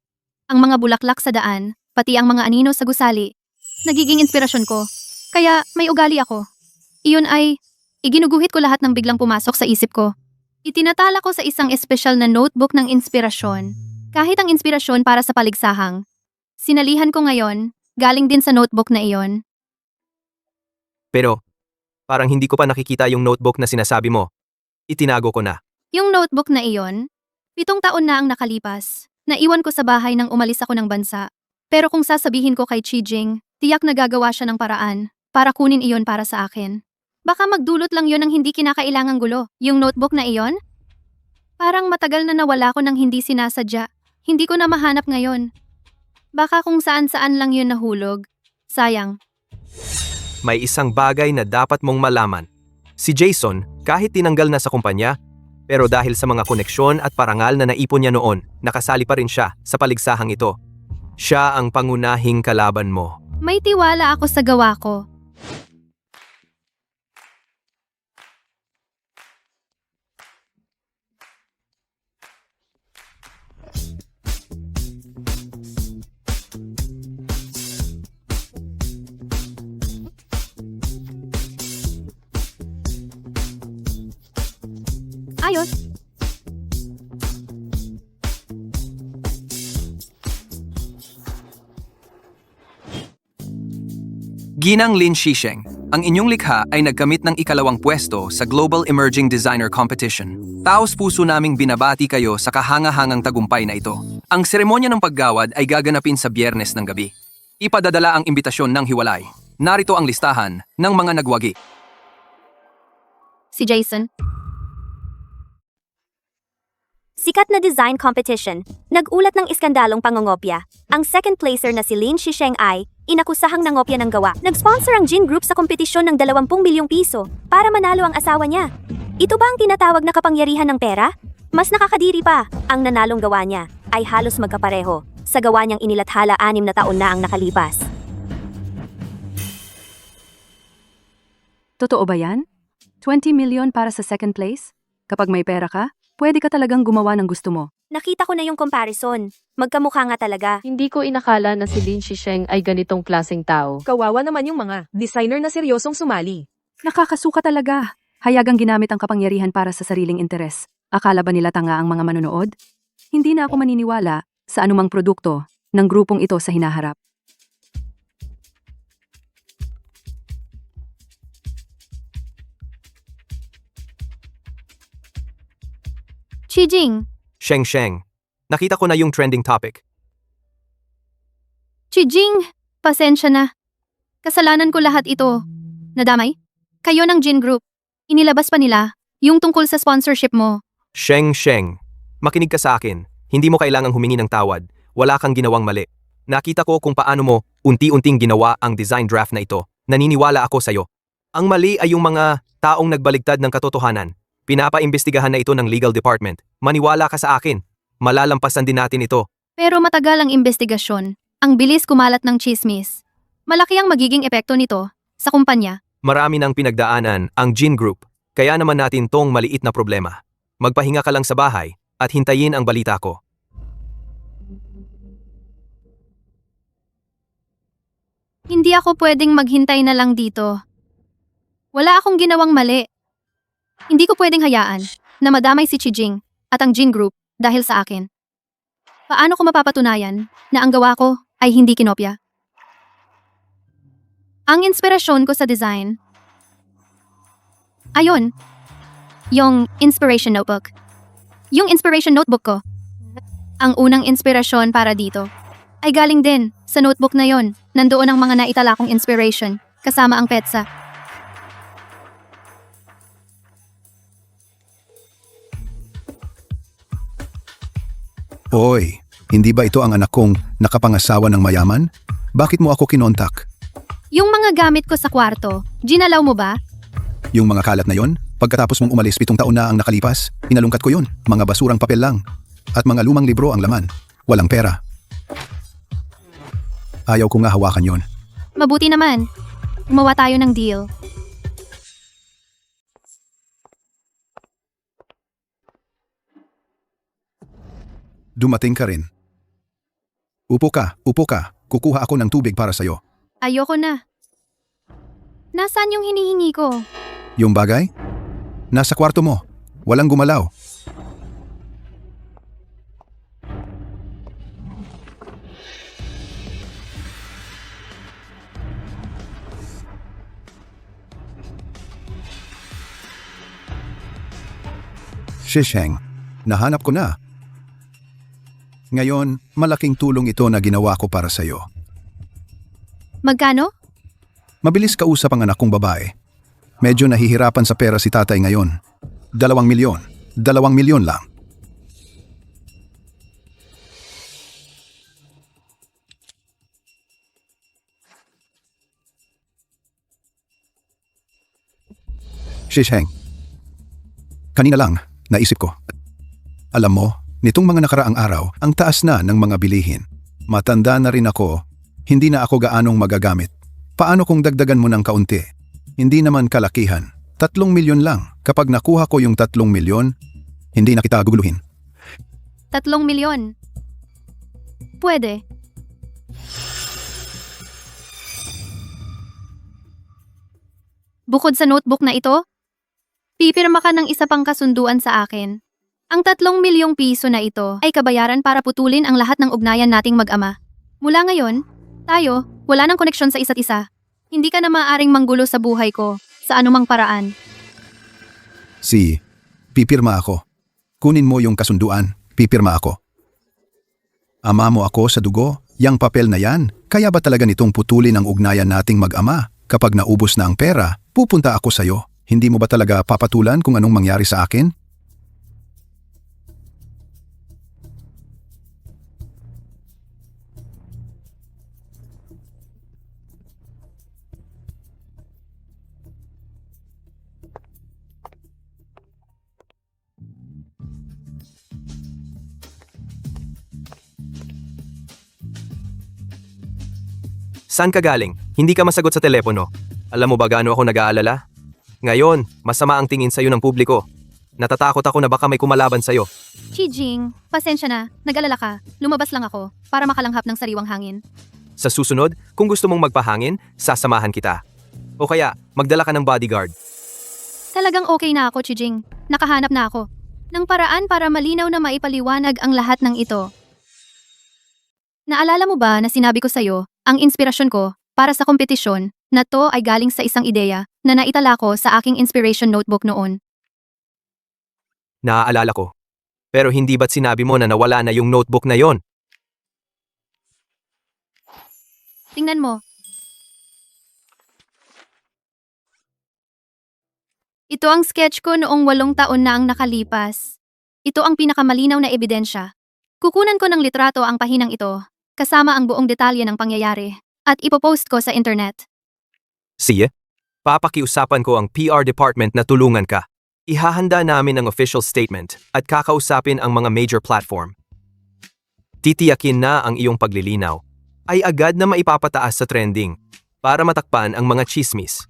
ang mga bulaklak sa daan, pati ang mga anino sa gusali. Nagiging inspirasyon ko. Kaya may ugali ako. Iyon ay, iginuguhit ko lahat ng biglang pumasok sa isip ko. Itinatala ko sa isang espesyal na notebook ng inspirasyon. Kahit ang inspirasyon para sa paligsahang. Sinalihan ko ngayon, galing din sa notebook na iyon. Pero, parang hindi ko pa nakikita yung notebook na sinasabi mo. Itinago ko na. Yung notebook na iyon, 7 taon na ang nakalipas. Naiwan ko sa bahay nang umalis ako ng bansa. Pero kung sasabihin ko kay Chi Jing, tiyak na gagawa siya ng paraan para kunin iyon para sa akin. Baka magdulot lang yon ng hindi kinakailangang gulo. Yung notebook na iyon? Parang matagal na nawala ko ng hindi sinasadya. Hindi ko na mahanap ngayon. Baka kung saan-saan lang yun nahulog. Sayang. May isang bagay na dapat mong malaman. Si Jason, kahit tinanggal na sa kumpanya, pero dahil sa mga koneksyon at parangal na naipon niya noon, nakasali pa rin siya sa paligsahang ito. Siya ang pangunahing kalaban mo. May tiwala ako sa gawa ko. Ayos. Ginang Lin Shisheng, ang inyong likha ay nagkamit ng ikalawang pwesto sa Global Emerging Designer Competition. Taos puso naming binabati kayo sa kahanga-hangang tagumpay na ito. Ang seremonya ng paggawad ay gaganapin sa Biyernes ng gabi. Ipadadala ang imbitasyon ng hiwalay. Narito ang listahan ng mga nagwagi. Si Jason. Sikat na design competition. Nag-ulat ng iskandalong pangongopya. Ang second placer na si Lin Shisheng ay inakusahang nangopya ng gawa. Nag-sponsor ang Jin Group sa kompetisyon ng 20 milyong piso para manalo ang asawa niya. Ito ba ang tinatawag na kapangyarihan ng pera? Mas nakakadiri pa, ang nanalong gawa niya ay halos magkapareho sa gawa niyang inilathala 6 na taon na ang nakalipas. Totoo ba yan? 20 million para sa second place? Kapag may pera ka, pwede ka talagang gumawa ng gusto mo. Nakita ko na yung comparison. Magkamukha nga talaga. Hindi ko inakala na si Lin Shisheng ay ganitong klaseng tao. Kawawa naman yung mga designer na seryosong sumali. Nakakasuka talaga. Hayagang ginamit ang kapangyarihan para sa sariling interes. Akala ba nila tanga ang mga manonood? Hindi na ako maniniwala sa anumang produkto ng grupong ito sa hinaharap. Chijing. Sheng, nakita ko na yung trending topic. Chijing, pasensya na. Kasalanan ko lahat ito. Nadamay? Kayo ng Jin Group. Inilabas pa nila yung tungkol sa sponsorship mo. Sheng, makinig ka sa akin. Hindi mo kailangang humingi ng tawad. Wala kang ginawang mali. Nakita ko kung paano mo unti-unting ginawa ang design draft na ito. Naniniwala ako sa'yo. Ang mali ay yung mga taong nagbaligtad ng katotohanan. Pinapaimbestigahan na ito ng legal department. Maniwala ka sa akin. Malalampasan din natin ito. Pero matagal ang investigasyon. Ang bilis kumalat ng chismis. Malaki ang magiging epekto nito sa kumpanya. Marami nang pinagdaanan ang Jin Group. Kaya naman natin tong maliit na problema. Magpahinga ka lang sa bahay at hintayin ang balita ko. Hindi ako pwedeng maghintay na lang dito. Wala akong ginawang mali. Hindi ko pwedeng hayaan na madamay si Chijing at ang Jin Group dahil sa akin. Paano ko mapapatunayan na ang gawa ko ay hindi kinopya? Ang inspirasyon ko sa design. Ayun. Yung inspiration notebook. Yung inspiration notebook ko. Ang unang inspirasyon para dito ay galing din sa notebook na yon. Nandoon ang mga naitala kong inspiration kasama ang petsa. Oy, hindi ba ito ang anak kong nakapangasawa ng mayaman? Bakit mo ako kinontak? Yung mga gamit ko sa kwarto, ginalaw mo ba? Yung mga kalat na yon? Pagkatapos mong umalis 7 taon na ang nakalipas, inalungkat ko yun. Mga basurang papel lang. At mga lumang libro ang laman. Walang pera. Ayaw ko nga hawakan yon. Mabuti naman. Gumawa tayo ng deal. Dumating ka rin. Upo ka. Kukuha ako ng tubig para sa'yo. Ayoko na. Nasaan yung hinihingi ko? Yung bagay? Nasa kwarto mo. Walang gumalaw. Shisheng, nahanap ko na. Ngayon, malaking tulong ito na ginawa ko para sa'yo. Magkano? Mabilis kausap ang anak kong babae. Medyo nahihirapan sa pera si tatay ngayon. 2 milyon. 2 milyon lang. Shisheng. Kanina lang, naisip ko. Alam mo, nitong mga nakaraang araw, ang taas na ng mga bilihin. Matanda na rin ako, hindi na ako gaanong magagamit. Paano kung dagdagan mo ng kaunti? Hindi naman kalakihan. 3 milyon lang. Kapag nakuha ko yung 3 milyon, hindi na kita guguluhin. 3 milyon. Pwede. Bukod sa notebook na ito, pipirma ka ng isa pang kasunduan sa akin. Ang 3 milyong piso na ito ay kabayaran para putulin ang lahat ng ugnayan nating mag-ama. Mula ngayon, tayo, wala nang koneksyon sa isa't isa. Hindi ka na maaaring manggulo sa buhay ko, sa anumang paraan. Pipirma ako. Kunin mo yung kasunduan, pipirma ako. Ama mo ako sa dugo, yang papel na yan, kaya ba talaga nitong putulin ang ugnayan nating mag-ama? Kapag naubos na ang pera, pupunta ako sa'yo. Hindi mo ba talaga papatulan kung anong mangyari sa akin? Saan ka galing? Hindi ka masagot sa telepono. Alam mo ba gaano ako nag-aalala? Ngayon, masama ang tingin sa'yo ng publiko. Natatakot ako na baka may kumalaban sa'yo. Chijing, pasensya na, nag-alala ka. Lumabas lang ako para makalanghap ng sariwang hangin. Sa susunod, kung gusto mong magpahangin, sasamahan kita. O kaya, magdala ka ng bodyguard. Talagang okay na ako, Chijing. Nakahanap na ako ng paraan para malinaw na maipaliwanag ang lahat ng ito. Naalala mo ba na sinabi ko sa'yo, ang inspirasyon ko para sa kompetisyon na to ay galing sa isang ideya na naitala ko sa aking inspiration notebook noon. Naaalala ko. Pero hindi ba't sinabi mo na nawala na yung notebook na yon? Tingnan mo. Ito ang sketch ko noong 8 taon na ang nakalipas. Ito ang pinakamalinaw na ebidensya. Kukunan ko ng litrato ang pahinang ito, kasama ang buong detalye ng pangyayari, at ipopost ko sa internet. Sige. Papakiusapan ko ang PR department na tulungan ka. Ihahanda namin ang official statement at kakausapin ang mga major platform. Titiyakin na ang iyong paglilinaw ay agad na maipapataas sa trending para matakpan ang mga chismis.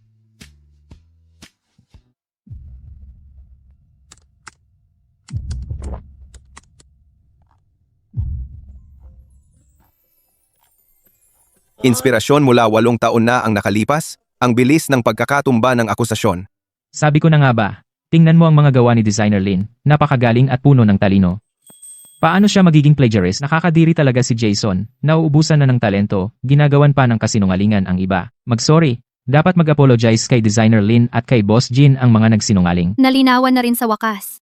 Inspirasyon mula 8 taon na ang nakalipas, ang bilis ng pagkakatumba ng akusasyon. Sabi ko na nga ba, tingnan mo ang mga gawa ni Designer Lin, napakagaling at puno ng talino. Paano siya magiging plagiarist? Nakakadiri talaga si Jason, nauubusan na ng talento, ginagawan pa ng kasinungalingan ang iba. Mag-sorry, dapat mag-apologize kay Designer Lin at kay Boss Jin ang mga nagsinungaling. Nalinawan na rin sa wakas.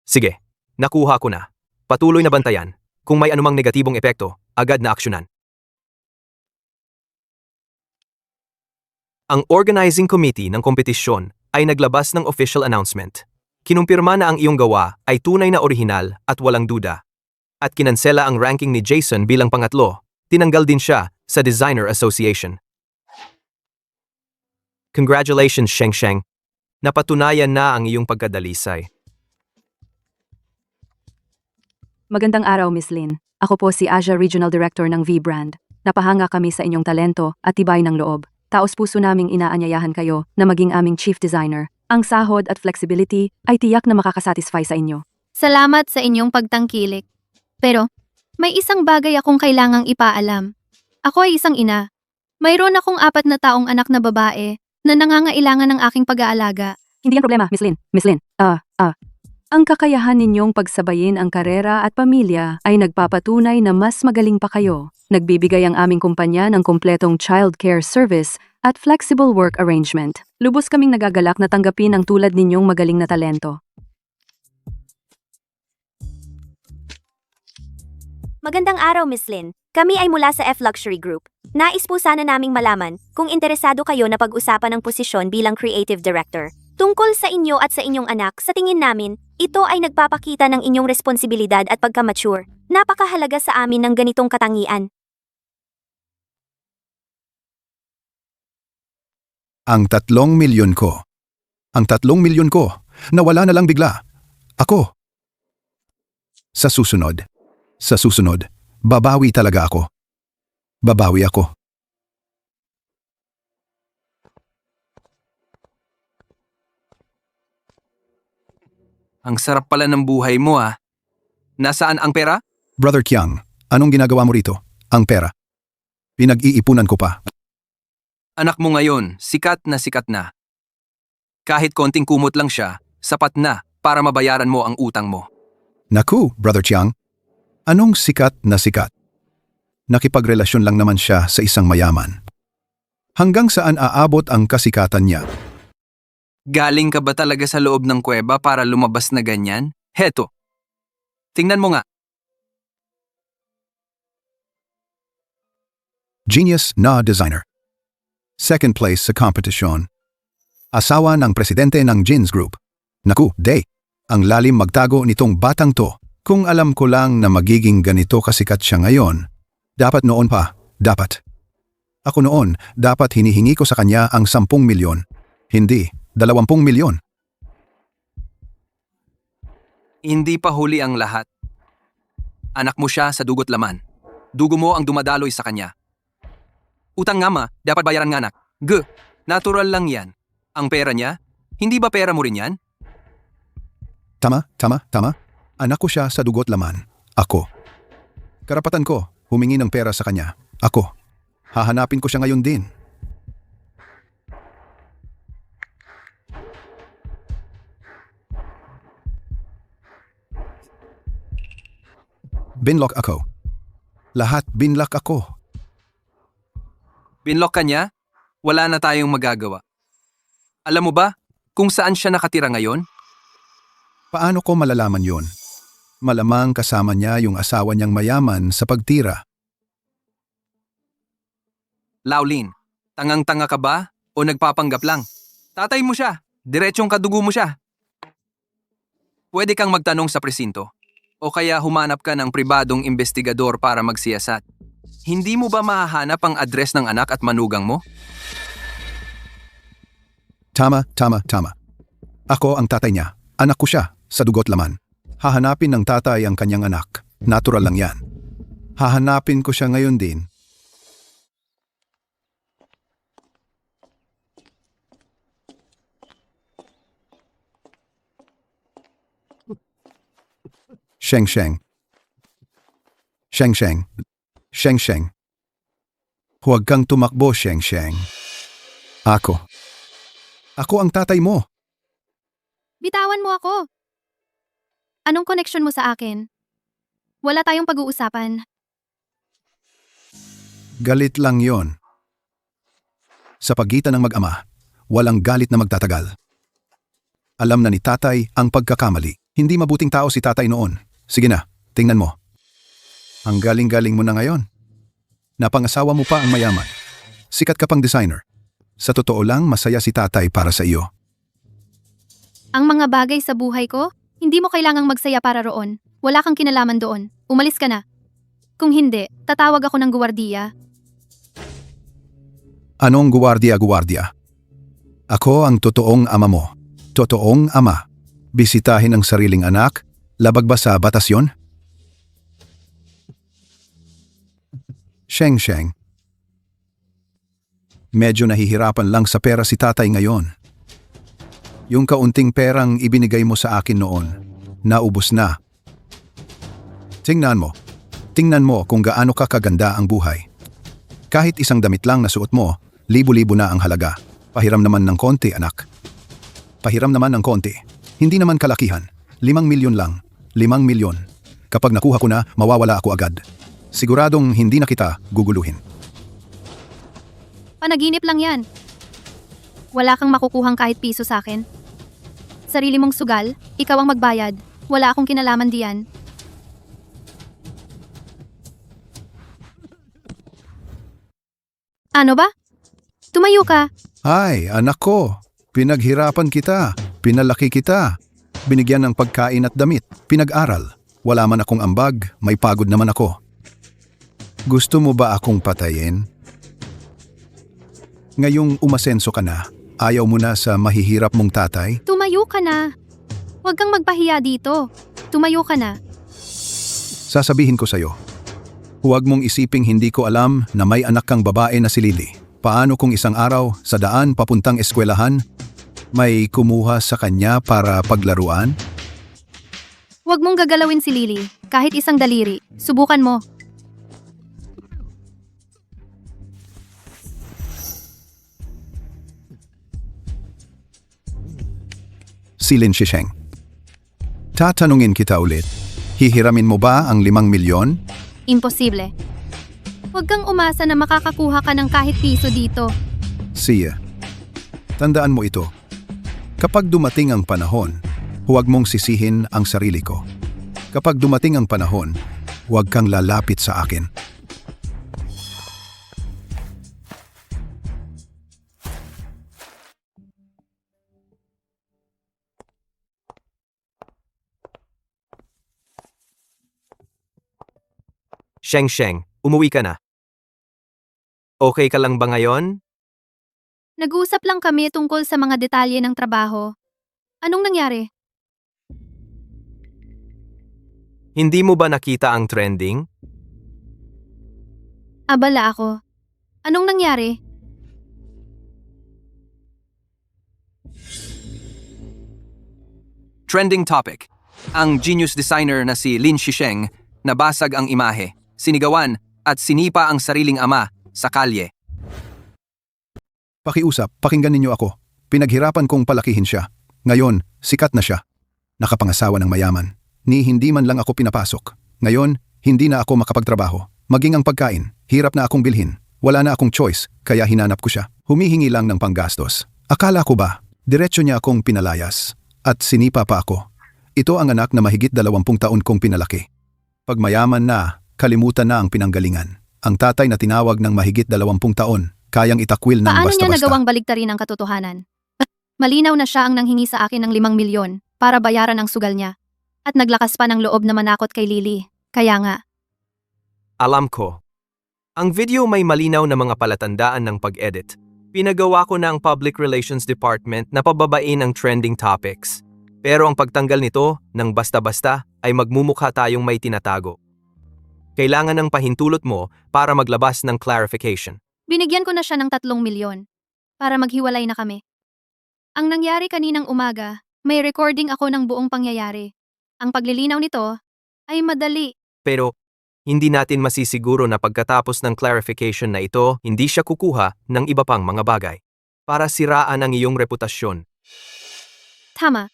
Sige, nakuha ko na. Patuloy na bantayan. Kung may anumang negatibong epekto, agad na aksyonan. Ang organizing committee ng kompetisyon ay naglabas ng official announcement. Kinumpirma na ang iyong gawa ay tunay na orihinal at walang duda. At kinansela ang ranking ni Jason bilang pangatlo, tinanggal din siya sa Designer Association. Congratulations, Sheng Sheng. Napatunayan na ang iyong pagkadalisay. Magandang araw, Miss Lin. Ako po si Asia Regional Director ng V-Brand. Napahanga kami sa inyong talento at tibay ng loob. Taos puso naming inaanyayahan kayo na maging aming Chief Designer. Ang sahod at flexibility ay tiyak na makakasatisfy sa inyo. Salamat sa inyong pagtangkilik. Pero, may isang bagay akong kailangang ipaalam. Ako ay isang ina. Mayroon akong 4 na taong anak na babae na nangangailangan ng aking pag-aalaga. Hindi yan problema, Miss Lin. Miss Lin, ang kakayahan ninyong pagsabayin ang karera at pamilya ay nagpapatunay na mas magaling pa kayo. Nagbibigay ang aming kumpanya ng kumpletong child care service at flexible work arrangement. Lubos kaming nagagalak na tanggapin ang tulad ninyong magaling na talento. Magandang araw, Miss Lin. Kami ay mula sa F Luxury Group. Nais po sana naming malaman kung interesado kayo na pag-usapan ang posisyon bilang Creative Director. Tungkol sa inyo at sa inyong anak, sa tingin namin, ito ay nagpapakita ng inyong responsibilidad at pagkamature. Napakahalaga sa amin ng ganitong katangian. Ang 3 milyon ko. Ang 3 milyon ko. Nawala na lang bigla. Ako. Sa susunod, babawi talaga ako. Babawi ako. Ang sarap pala ng buhay mo ah. Nasaan ang pera? Brother Kiang, anong ginagawa mo rito? Ang pera. Pinag-iipunan ko pa. Anak mo ngayon, sikat na. Kahit konting kumot lang siya, sapat na para mabayaran mo ang utang mo. Naku, Brother Chiang. Anong sikat na sikat? Nakipagrelasyon lang naman siya sa isang mayaman. Hanggang saan aabot ang kasikatan niya? Galing ka ba talaga sa loob ng kuweba para lumabas na ganyan? Heto. Tingnan mo nga. Genius na designer. Second place sa kompetisyon. Asawa ng presidente ng Jins Group. Naku, ang lalim magtago nitong batang to. Kung alam ko lang na magiging ganito kasikat siya ngayon, dapat noon pa, dapat. Ako noon, dapat hinihingi ko sa kanya ang 10 milyon. Hindi, 20 milyon. Hindi pa huli ang lahat. Anak mo siya sa dugo't laman. Dugo mo ang dumadaloy sa kanya. Utang nga ma, dapat bayaran nga anak. Natural lang yan. Ang pera niya, hindi ba pera mo rin yan? Tama. Anak ko siya sa dugo't laman. Ako. Karapatan ko, humingi ng pera sa kanya. Ako. Hahanapin ko siya ngayon din. Binlock ako. Lahat binlock ako. Binlock ka niya? Wala na tayong magagawa. Alam mo ba kung saan siya nakatira ngayon? Paano ko malalaman yun? Malamang kasama niya yung asawa niyang mayaman sa pagtira. Laulin, tangang-tanga ka ba o nagpapanggap lang? Tatay mo siya, diretsong kadugo mo siya. Pwede kang magtanong sa presinto o kaya humanap ka ng pribadong investigador para magsiyasat. Hindi mo ba mahahanap ang address ng anak at manugang mo? Tama. Ako ang tatay niya. Anak ko siya, sa dugo't laman. Hahanapin ng tatay ang kanyang anak. Natural lang yan. Hahanapin ko siya ngayon din. Sheng. Huwag kang tumakbo, Sheng. Ako ang tatay mo. Bitawan mo ako. Anong connection mo sa akin? Wala tayong pag-uusapan. Galit lang yon. Sa pagitan ng mag-ama, walang galit na magtatagal. Alam na ni tatay ang pagkakamali. Hindi mabuting tao si tatay noon. Sige na, tingnan mo. Ang galing-galing mo na ngayon. Napangasawa mo pa ang mayaman. Sikat ka pang designer. Sa totoo lang, masaya si tatay para sa iyo. Ang mga bagay sa buhay ko, hindi mo kailangang magsaya para roon. Wala kang kinalaman doon. Umalis ka na. Kung hindi, tatawag ako ng guwardiya. Anong guwardiya? Ako ang totoong ama mo. Totoong ama. Bisitahin ang sariling anak? Labag ba sa batas yon? Sheng. Medyo nahihirapan lang sa pera si tatay ngayon. Yung kaunting perang ibinigay mo sa akin noon, naubos na. Tingnan mo kung gaano ka kaganda ang buhay. Kahit isang damit lang na suot mo, libo-libo na ang halaga. Pahiram naman ng konti, anak. Pahiram naman ng konti. Hindi naman kalakihan. 5 milyon lang. 5 milyon. Kapag nakuha ko na, mawawala ako agad. Siguradong hindi na kita guguluhin. Panaginip lang yan. Wala kang makukuhang kahit piso sa akin. Sarili mong sugal, ikaw ang magbayad. Wala akong kinalaman diyan. Ano ba? Tumayo ka. Ay, anak ko. Pinaghirapan kita, pinalaki kita, binigyan ng pagkain at damit, pinag-aral. Wala man akong ambag, may pagod naman ako. Gusto mo ba akong patayin? Ngayong umasenso ka na, ayaw mo na sa mahihirap mong tatay? Tumayo ka na. Huwag kang magpahiya dito. Tumayo ka na. Sasabihin ko sa'yo, huwag mong isiping hindi ko alam na may anak kang babae na si Lily. Paano kung isang araw, sa daan papuntang eskwelahan, may kumuha sa kanya para paglaruan? Huwag mong gagalawin si Lily. Kahit isang daliri. Subukan mo. Si Lin Shisheng. Tatanungin kita ulit, hihiramin mo ba ang 5 milyon? Imposible. Huwag kang umasa na makakakuha ka ng kahit piso dito. Siya. Tandaan mo ito. Kapag dumating ang panahon, huwag mong sisihin ang sarili ko. Kapag dumating ang panahon, huwag kang lalapit sa akin. Sheng, umuwi ka na. Okay ka lang ba ngayon? Nag-uusap lang kami tungkol sa mga detalye ng trabaho. Anong nangyari? Hindi mo ba nakita ang trending? Abala ako. Anong nangyari? Trending topic. Ang genius designer na si Lin Shisheng nabasag ang imahe, sinigawan at sinipa ang sariling ama sa kalye. Pakiusap, pakinggan ninyo ako. Pinaghirapan kong palakihin siya. Ngayon, sikat na siya. Nakapangasawa ng mayaman. Ni hindi man lang ako pinapasok. Ngayon, hindi na ako makapagtrabaho. Maging ang pagkain, hirap na akong bilhin. Wala na akong choice, kaya hinanap ko siya. Humihingi lang ng panggastos. Akala ko ba, diretso niya akong pinalayas. At sinipa pa ako. Ito ang anak na mahigit 20 taon kong pinalaki. Pag mayaman na, kalimutan na ang pinanggalingan. Ang tatay na tinawag ng mahigit 20 taon, kayang itakwil ng Paano niya basta-basta. nagawang baliktarin ang katotohanan? Malinaw na siya ang nanghingi sa akin ng 5 milyon para bayaran ang sugal niya. At naglakas pa ng loob na manakot kay Lily. Kaya nga, Alam ko. Ang video may malinaw na mga palatandaan ng pag-edit. Pinagawa ko ng Public Relations Department na pababain ang trending topics. Pero ang pagtanggal nito, ng basta-basta, ay magmumukha tayong may tinatago. Kailangan ng pahintulot mo para maglabas ng clarification. binigyan ko na siya ng 3 milyon para maghiwalay na kami. Ang nangyari kaninang umaga, may recording ako ng buong pangyayari. Ang paglilinaw nito ay madali. Pero, hindi natin masisiguro na pagkatapos ng clarification na ito, hindi siya kukuha ng iba pang mga bagay para siraan ang iyong reputasyon. Tama.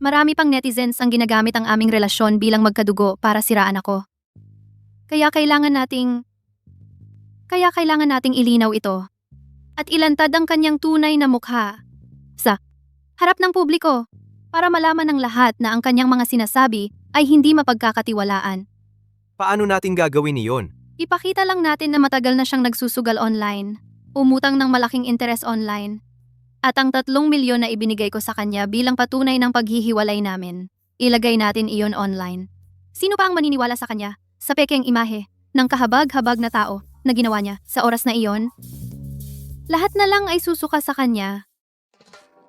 Marami pang netizens ang ginagamit ang aming relasyon bilang magkadugo para siraan ako. Kaya kailangan nating ilinaw ito. At ilantad ang kanyang tunay na mukha sa harap ng publiko para malaman ng lahat na ang kanyang mga sinasabi ay hindi mapagkakatiwalaan. Paano natin gagawin iyon? Ipakita lang natin na matagal na siyang nagsusugal online, umutang ng malaking interes online, at ang 3 milyon na ibinigay ko sa kanya bilang patunay ng paghihiwalay namin. Ilagay natin iyon online. Sino pa ang maniniwala sa kanya sa pekeng imahe ng kahabag-habag na tao na ginawa niya sa oras na iyon? Lahat na lang ay susuka sa kanya.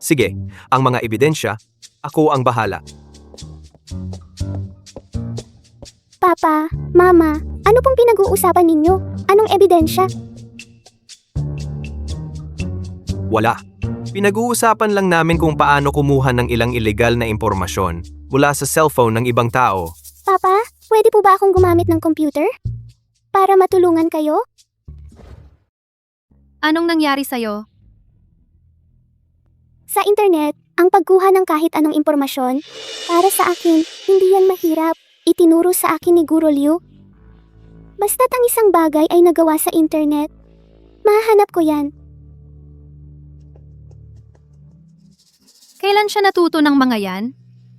Sige, ang mga ebidensya, ako ang bahala. Papa, Mama, ano pong pinag-uusapan ninyo? Anong ebidensya? Wala. Pinag-uusapan lang namin kung paano kumuha ng ilang ilegal na impormasyon mula sa cellphone ng ibang tao. Papa, pwede po ba akong gumamit ng computer? Para matulungan kayo? Anong nangyari sa'yo? Sa internet, ang pagkuha ng kahit anong impormasyon, para sa akin, hindi yan mahirap. Itinuro sa akin ni Guro Liu. Basta't ang isang bagay ay nagawa sa internet, mahanap ko yan. Kailan siya natuto ng mga yan?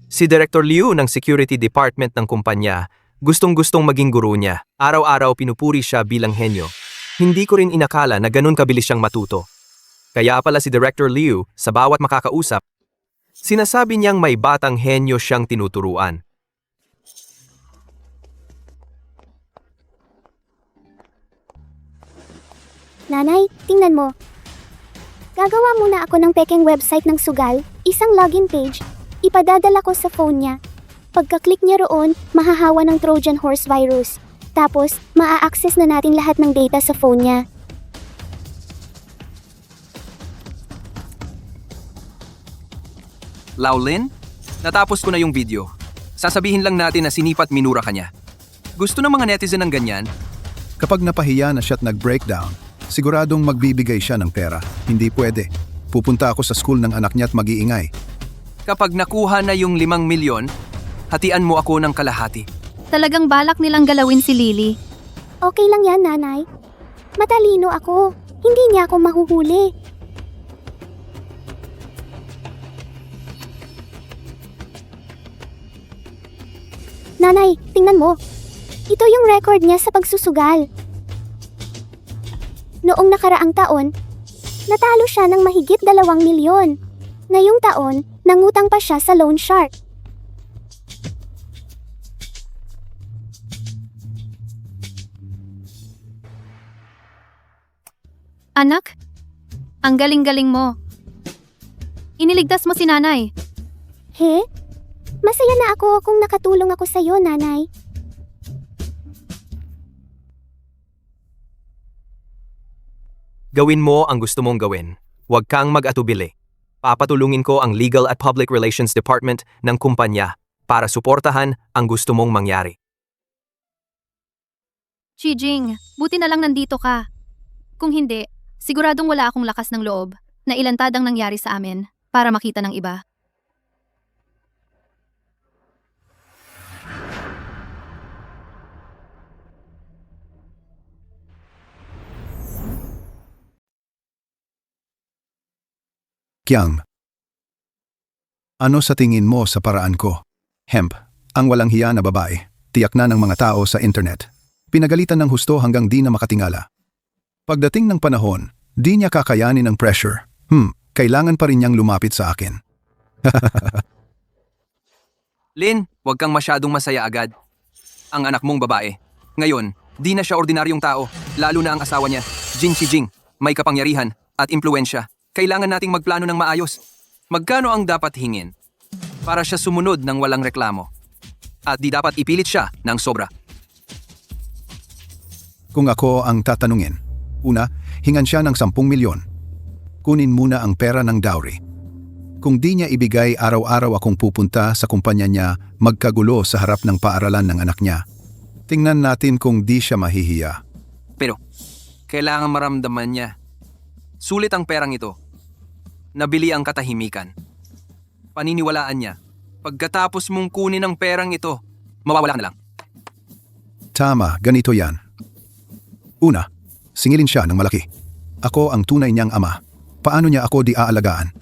Si Director Liu ng Security Department ng kumpanya, gustong-gustong maging guro niya. Araw-araw pinupuri siya bilang henyo. Hindi ko rin inakala na ganun kabilis siyang matuto. Kaya pala si Director Liu, sa bawat makakausap, sinasabi niyang may batang henyo siyang tinuturuan. Nanay, tingnan mo. Gagawa muna ako ng pekeng website ng sugal, isang login page. Ipadadala ko sa phone niya. Pagka-click niya roon, mahahawa ng Trojan Horse virus. Tapos, maa-access na natin lahat ng data sa phone niya. Laulin? Natapos ko na yung video. Sasabihin lang natin na sinipat minura ka niya. Gusto ng mga netizen ng ganyan? Kapag napahiya na siya at nag-breakdown, siguradong magbibigay siya ng pera. Hindi pwede. Pupunta ako sa school ng anak niya at mag-iingay. Kapag nakuha na yung 5 milyon, hatian mo ako ng kalahati. Talagang balak nilang galawin si Lily. Okay lang yan, nanay. Matalino ako. Hindi niya ako mahuhuli. Nanay, tingnan mo. Ito yung record niya sa pagsusugal. Noong nakaraang taon, natalo siya ng mahigit 2 milyon. Ngayong taon, nangutang pa siya sa loan shark. Anak, ang galing-galing mo. Iniligtas mo si nanay. He? Masaya na ako kung nakatulong ako sa'yo, nanay. Gawin mo ang gusto mong gawin. Huwag kang mag-atubili. Papatulungin ko ang Legal at Public Relations Department ng kumpanya para suportahan ang gusto mong mangyari. Chijing, buti na lang nandito ka. Kung hindi, siguradong wala akong lakas ng loob na ilantad ang nangyari sa amin para makita ng iba. Kyang. Ano sa tingin mo sa paraan ko? Hemp, ang walang hiya na babae, tiyak na ng mga tao sa internet. Pinagalitan ng husto hanggang di na makatingala. Pagdating ng panahon, di niya kakayanin ang pressure. Kailangan pa rin niyang lumapit sa akin. Lin, huwag kang masyadong masaya agad. Ang anak mong babae. Ngayon, di na siya ordinaryong tao, lalo na ang asawa niya, Jin Shijing, may kapangyarihan at impluensya. Kailangan nating magplano ng maayos. Magkano ang dapat hingin? Para siya sumunod ng walang reklamo. At di dapat ipilit siya ng sobra. Kung ako ang tatanungin, una, hingan siya ng 10 milyon. Kunin muna ang pera ng dowry. Kung di niya ibigay, araw-araw akong pupunta sa kumpanya niya magkagulo sa harap ng paaralan ng anak niya. Tingnan natin kung di siya mahihiya. Pero, kailangan maramdaman niya. Sulit ang perang ito. Nabili ang katahimikan. Paniniwalaan niya. Pagkatapos mong kunin ang perang ito, mawawala ka na lang. Tama, ganito yan. Una, singilin siya ng malaki. Ako ang tunay niyang ama. Paano niya ako di aalagaan?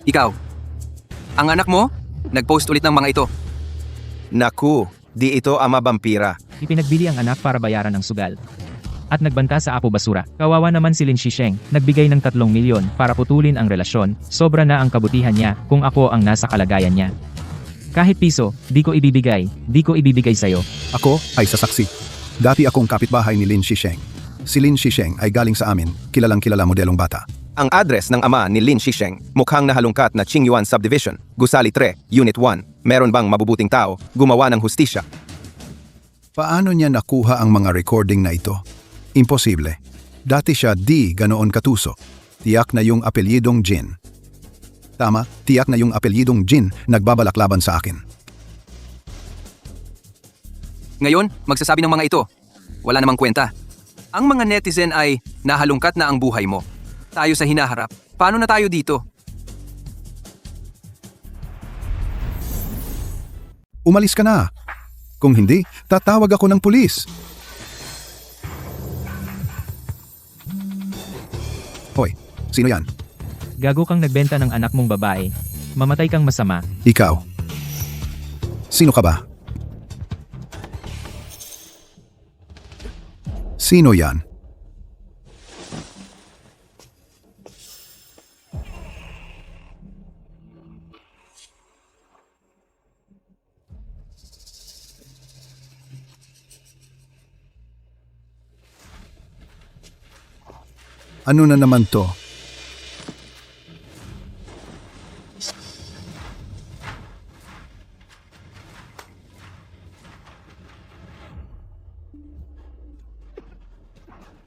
Ikaw, ang anak mo, nag-post ulit ng mga ito. Naku, di ito ama vampira. Ipinagbili ang anak para bayaran ang sugal. At nagbanta sa apo basura. Kawawa naman si Lin Shisheng, nagbigay ng 3 milyon para putulin ang relasyon, sobra na ang kabutihan niya kung ako ang nasa kalagayan niya. Kahit piso, di ko ibibigay sa'yo. Ako ay sasaksi. Dati akong kapitbahay ni Lin Shisheng. Si Lin Shisheng ay galing sa amin, kilalang kilala modelong bata. Ang address ng ama ni Lin Shisheng, mukhang nahalungkat na Qingyuan Subdivision, Gusali 3, Unit 1. Meron bang mabubuting tao, gumawa ng hustisya? Paano niya nakuha ang mga recording na ito? Imposible. Dati siya di ganoon katuso. Tiyak na yung apelyidong Jin. Tama, tiyak na yung apelyidong Jin nagbabalaklaban sa akin. Ngayon, magsasabi ng mga ito. Wala namang kwenta. Ang mga netizen ay nahalungkat na ang buhay mo. Tayo sa hinaharap. Paano na tayo dito? Umalis ka na. Kung hindi, tatawag ako ng pulis. Hoy, sino yan? Gago kang nagbenta ng anak mong babae. Mamatay kang masama. Ikaw. Sino ka ba? Sino yan? Ano na naman to?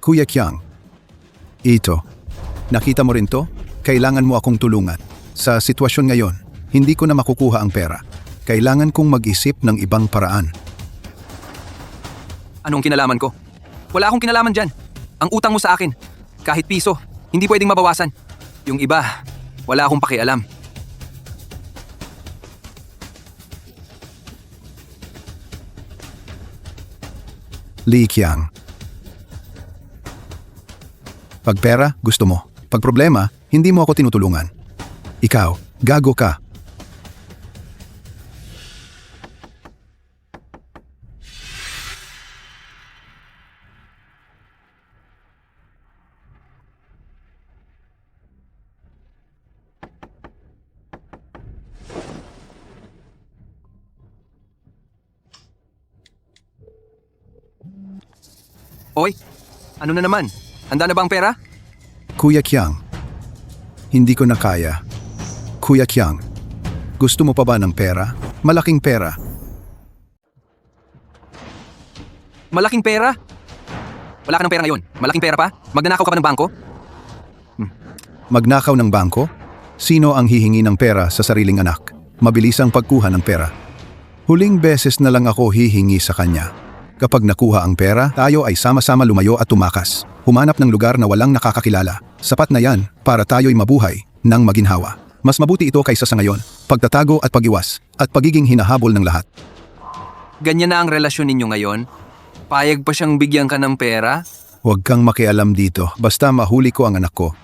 Kuya Kyang, ito, nakita mo rin to? Kailangan mo akong tulungan. Sa sitwasyon ngayon, hindi ko na makukuha ang pera. Kailangan kong mag-isip ng ibang paraan. Anong kinalaman ko? Wala akong kinalaman dyan. Ang utang mo sa akin, kahit piso, hindi pwedeng mabawasan. Yung iba, wala akong pakialam. Lee Kyang. Pag pera, gusto mo. Pag problema, hindi mo ako tinutulungan. Ikaw, gago ka. Oy, ano na naman? Handa na ba ang pera? Kuya Kyang, hindi ko na kaya. Kuya Kyang, gusto mo pa ba ng pera? Malaking pera. Malaking pera? Wala ka ng pera ngayon. Malaking pera pa? Magnanakaw ka pa ng bangko? Magnakaw ng bangko? Sino ang hihingi ng pera sa sariling anak? Mabilis ang pagkuha ng pera. Huling beses na lang ako hihingi sa kanya. Kapag nakuha ang pera, tayo ay sama-sama lumayo at tumakas. Humanap ng lugar na walang nakakakilala. Sapat na yan para tayo'y mabuhay ng maginhawa. Mas mabuti ito kaysa sa ngayon, pagtatago at pag-iwas, at pagiging hinahabol ng lahat. Ganyan na ang relasyon ninyo ngayon? Payag pa siyang bigyan ka ng pera? Huwag kang makialam dito, basta mahuli ko ang anak ko.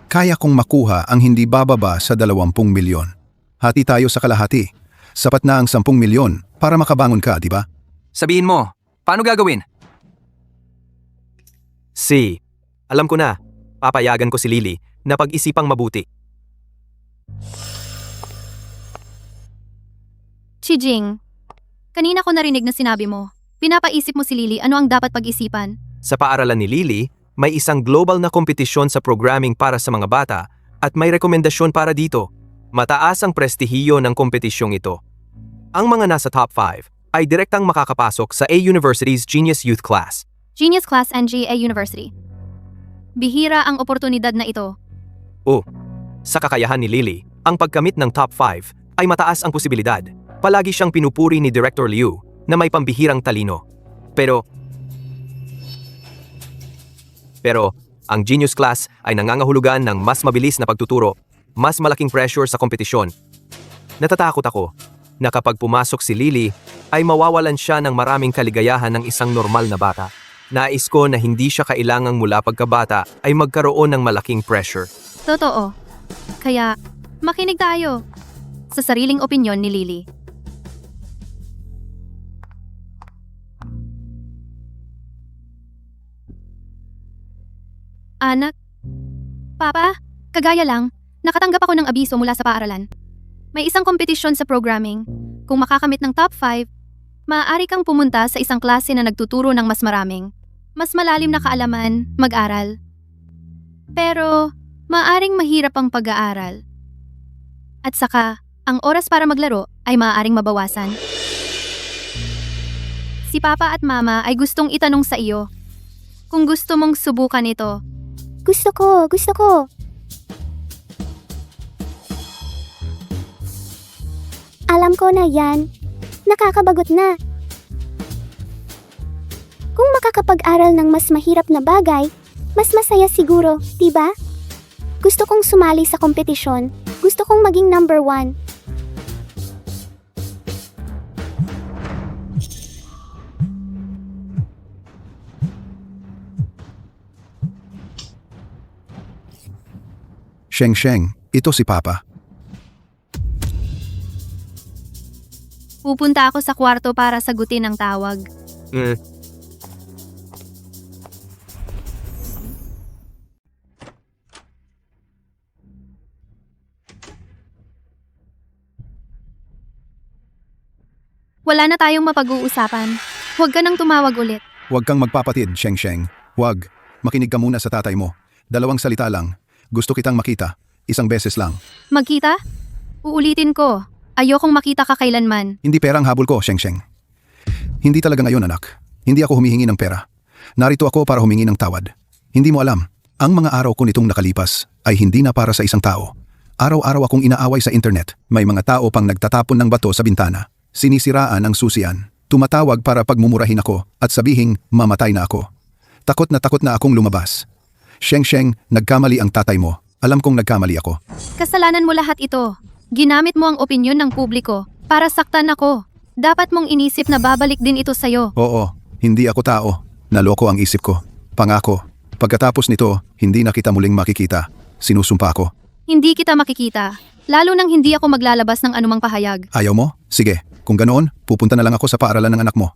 Kaya kong makuha ang hindi bababa sa 20 milyon. Hati tayo sa kalahati. Sapat na ang 10 milyon para makabangon ka, di ba? Sabihin mo, paano gagawin? Alam ko na, papayagan ko si Lily na pag-isipang mabuti. Chijing, kanina ko narinig na sinabi mo. Pinapaisip mo si Lily ano ang dapat pag-isipan. Sa paaralan ni Lily, may isang global na kompetisyon sa programming para sa mga bata at may rekomendasyon para dito. Mataas ang prestihiyo ng kompetisyong ito. Ang mga nasa top 5 ay direktang makakapasok sa A University's Genius Youth Class. Genius Class NGA University. Bihira ang oportunidad na ito. Sa kakayahan ni Lily, ang pagkamit ng top 5 ay mataas ang posibilidad. Palagi siyang pinupuri ni Director Liu na may pambihirang talino. Pero ang Genius Class ay nangangahulugan ng mas mabilis na pagtuturo, mas malaking pressure sa kompetisyon. Natatakot ako na kapag pumasok si Lily, ay mawawalan siya ng maraming kaligayahan ng isang normal na bata. Nais ko na hindi siya kailangang mula pagkabata ay magkaroon ng malaking pressure. Totoo. Kaya, makinig tayo sa sariling opinyon ni Lily. Anak, Papa, kagaya lang, nakatanggap ako ng abiso mula sa paaralan. May isang kompetisyon sa programming. Kung makakamit ng top 5, maaari kang pumunta sa isang klase na nagtuturo ng mas maraming, mas malalim na kaalaman, mag-aral. Pero, maaaring mahirap ang pag-aaral. At saka, ang oras para maglaro ay maaaring mabawasan. Si Papa at Mama ay gustong itanong sa iyo, kung gusto mong subukan ito. Gusto ko. Alam ko na yan. Nakakabagot na. Kung makakapag-aral ng mas mahirap na bagay, mas masaya siguro, diba? Gusto kong sumali sa kompetisyon. Gusto kong maging number 1. Sheng, ito si Papa. Pupunta ako sa kwarto para sagutin ang tawag. Wala na tayong mapag-uusapan. Huwag ka nang tumawag ulit. Huwag kang magpapatid, Sheng Sheng. Huwag. Makinig ka muna sa tatay mo. 2 salita lang. Gusto kitang makita. 1 beses lang. Magkita? Uulitin ko. Ayokong makita ka kailanman. Hindi pera ang habol ko, Sheng Sheng. Hindi talaga ngayon, anak. Hindi ako humihingi ng pera. Narito ako para humingi ng tawad. Hindi mo alam, ang mga araw ko nitong nakalipas ay hindi na para sa isang tao. Araw-araw akong inaaway sa internet. May mga tao pang nagtatapon ng bato sa bintana. Sinisiraan ang susian. Tumatawag para pagmumurahin ako at sabihing mamatay na ako. Takot na akong lumabas. Sheng Sheng, nagkamali ang tatay mo. Alam kong nagkamali ako. Kasalanan mo lahat ito. Ginamit mo ang opinyon ng publiko para saktan ako. Dapat mong inisip na babalik din ito sa'yo. Oo, hindi ako tao. Naloko ang isip ko. Pangako. Pagkatapos nito, hindi na kita muling makikita. Sinusumpa ko. Hindi kita makikita. Lalo nang hindi ako maglalabas ng anumang pahayag. Ayaw mo? Sige. Kung ganoon, pupunta na lang ako sa paaralan ng anak mo.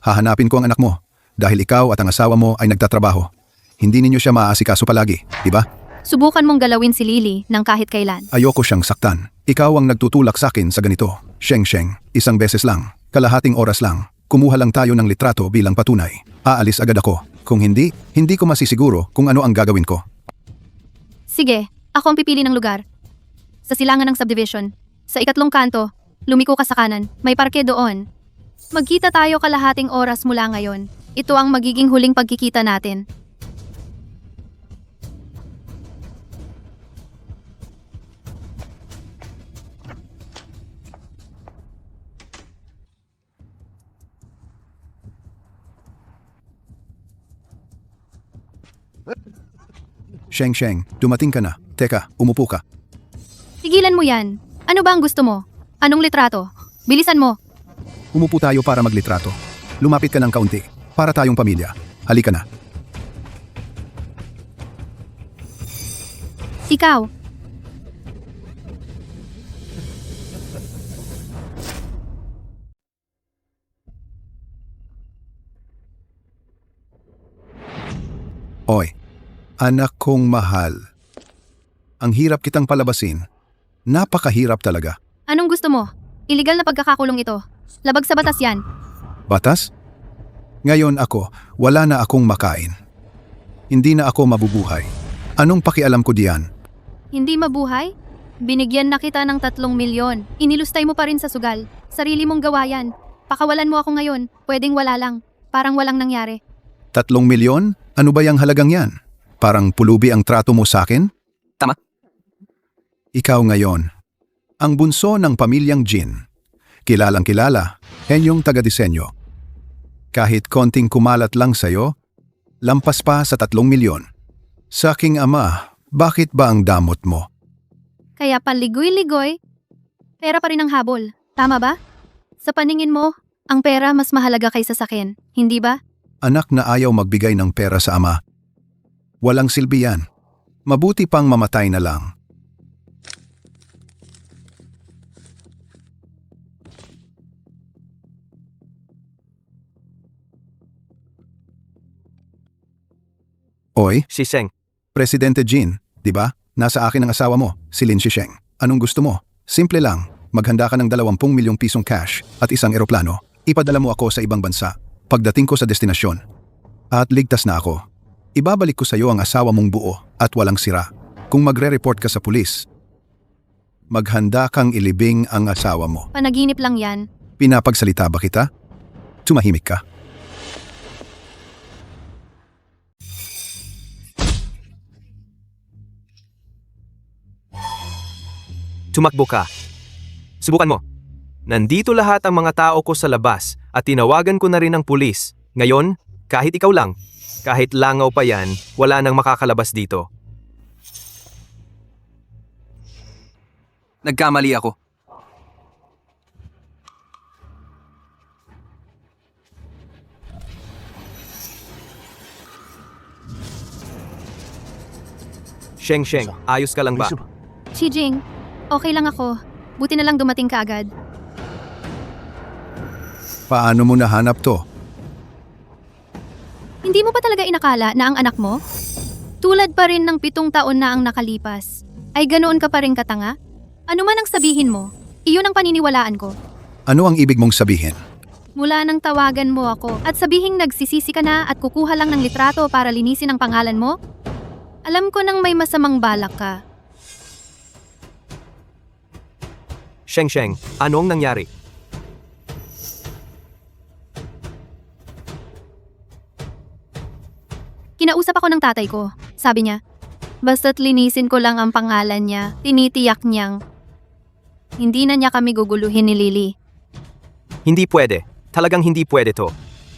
Hahanapin ko ang anak mo. Dahil ikaw at ang asawa mo ay nagtatrabaho. Hindi ninyo siya maaasikaso palagi, di ba? Subukan mong galawin si Lily ng kahit kailan. Ayoko siyang saktan. Ikaw ang nagtutulak sa akin sa ganito. Sheng Sheng, 1 beses lang. Kalahating oras lang. Kumuha lang tayo ng litrato bilang patunay. Aalis agad ako. Kung hindi ko masisiguro kung ano ang gagawin ko. Sige, ako ang pipili ng lugar. Sa silangan ng subdivision. Sa 2 kanto, lumiko ka sa kanan. May parke doon. Magkita tayo kalahating oras mula ngayon. Ito ang magiging huling pagkikita natin. Sheng Sheng, dumating ka na. Teka, umupo ka. Tigilan mo yan. Ano ba ang gusto mo? Anong litrato? Bilisan mo. Umupo tayo para maglitrato. Lumapit ka ng kaunti. Para tayong pamilya. Halika na. Ikaw. Oy, anak kong mahal. Ang hirap kitang palabasin. Napakahirap talaga. Anong gusto mo? Illegal na pagkakakulong ito. Labag sa batas yan. Batas? Ngayon ako, wala na akong makain. Hindi na ako mabubuhay. Anong pakialam ko diyan? Hindi mabuhay? Binigyan na kita ng 3 milyon. Inilustay mo pa rin sa sugal. Sarili mong gawa yan. Pakawalan mo ako ngayon. Pwedeng wala lang. Parang walang nangyari. 3 milyon? Ano ba yung halagang yan? Parang pulubi ang trato mo sa akin? Tama. Ikaw ngayon, ang bunso ng pamilyang Jin. Kilalang kilala, henyong taga-disenyo. Kahit konting kumalat lang sa'yo, lampas pa sa 3 milyon. Sa aking ama, bakit ba ang damot mo? Kaya paligoy-ligoy, pera pa rin ang habol. Tama ba? Sa paningin mo, ang pera mas mahalaga kaysa sa akin, hindi ba? Anak na ayaw magbigay ng pera sa ama. Walang silbi yan. Mabuti pang mamatay na lang. Oy, Si Sheng, Presidente Jin, di ba? Nasa akin ang asawa mo, si Lin Shisheng. Anong gusto mo? Simple lang, maghanda ka ng 20 milyong pisong cash at isang eroplano. Ipadala mo ako sa ibang bansa. Pagdating ko sa destinasyon. At ligtas na ako. Ibabalik ko sa iyo ang asawa mong buo at walang sira. Kung magre-report ka sa pulis, maghanda kang ilibing ang asawa mo. Panaginip lang yan. Pinapagsalita ba kita? Tumahimik ka. tumakbo ka. Subukan mo. Nandito lahat ang mga tao ko sa labas at tinawagan ko na rin ang pulis. Ngayon, kahit ikaw lang, kahit langaw pa yan, wala nang makakalabas dito. Nagkamali ako. Sheng, ayos ka lang ba? Xijing, okay lang ako. Buti na lang dumating ka agad. Paano mo nahanap to? Hindi mo pa talaga inakala na ang anak mo? Tulad pa rin ng 7 taon na ang nakalipas. Ay ganoon ka pa rin katanga? Ano man ang sabihin mo, iyon ang paniniwalaan ko. Ano ang ibig mong sabihin? Mula nang tawagan mo ako at sabihing nagsisisi ka na at kukuha lang ng litrato para linisin ang pangalan mo? Alam ko nang may masamang balak ka. Sheng, anong nangyari? Kinausap ako ng tatay ko. Sabi niya, basta't linisin ko lang ang pangalan niya, tinitiyak niyang hindi na niya kami guguluhin ni Lily. Hindi pwede. Talagang hindi pwede to.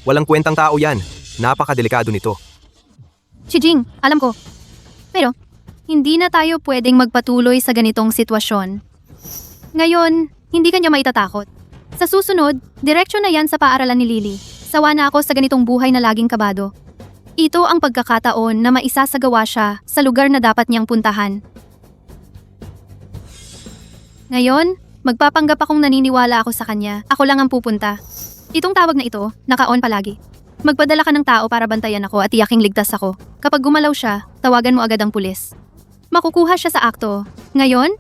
Walang kwentang tao yan. Napakadelikado nito. Shijing, alam ko. Pero, hindi na tayo pwedeng magpatuloy sa ganitong sitwasyon. Ngayon, hindi ka niya maitatakot. Sa susunod, direksyon na yan sa paaralan ni Lily. Sawa na ako sa ganitong buhay na laging kabado. Ito ang pagkakataon na maisasagawa siya sa lugar na dapat niyang puntahan. Ngayon, magpapanggap akong naniniwala ako sa kanya. Ako lang ang pupunta. Itong tawag na ito, naka-on palagi. Magpadala ka ng tao para bantayan ako at tiyaking ligtas ako. Kapag gumalaw siya, tawagan mo agad ang pulis. Makukuha siya sa akto. Ngayon,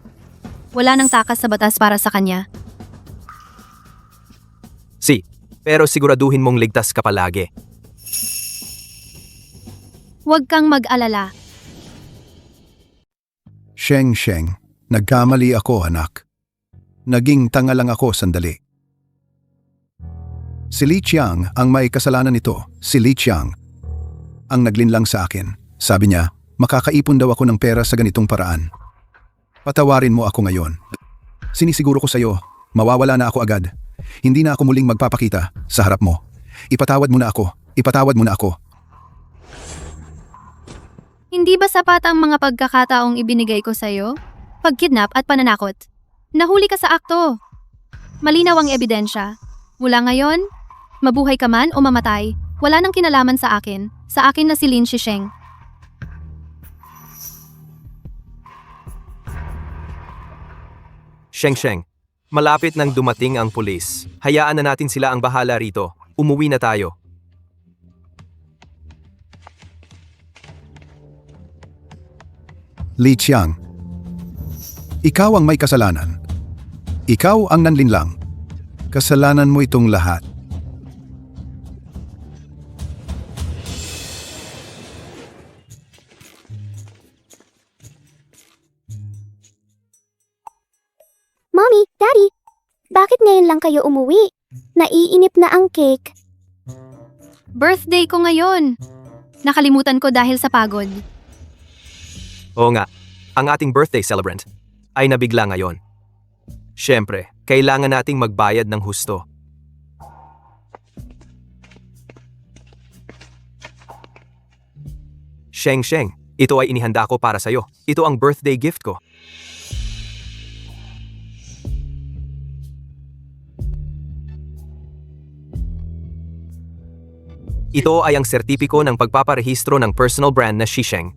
wala nang takas sa batas para sa kanya. Pero siguraduhin mong ligtas ka palagi. Huwag kang mag-alala. Sheng, nagkamali ako anak. Naging tanga lang ako sandali. Si Li Qiang ang may kasalanan nito. Si Li Qiang ang naglinlang sa akin. Sabi niya, makakaipon daw ako ng pera sa ganitong paraan. Patawarin mo ako ngayon. Sinisiguro ko sa iyo, mawawala na ako agad. Hindi na ako muling magpapakita sa harap mo. Ipatawad mo na ako. Ipatawad mo na ako. Hindi ba sapat ang mga pagkakataong ibinigay ko sa'yo? Pagkidnap at pananakot. Nahuli ka sa akto. Malinaw ang ebidensya. Mula ngayon, mabuhay ka man o mamatay, wala nang kinalaman sa akin. Sa akin na si Lin Shisheng. Sheng, malapit nang dumating ang pulis. Hayaan na natin sila ang bahala rito. Umuwi na tayo. Li Qiang, ikaw ang may kasalanan. Ikaw ang nanlinlang. Kasalanan mo itong lahat. Mommy, Daddy, bakit ngayon lang kayo umuwi? Naiinip na ang cake. Birthday ko ngayon. Nakalimutan ko dahil sa pagod. Oo nga, ang ating birthday celebrant ay nabigla ngayon. Siyempre, kailangan nating magbayad ng husto. Sheng, ito ay inihanda ko para sa'yo. Ito ang birthday gift ko. Ito ay ang sertipiko ng pagpaparehistro ng personal brand na Shisheng.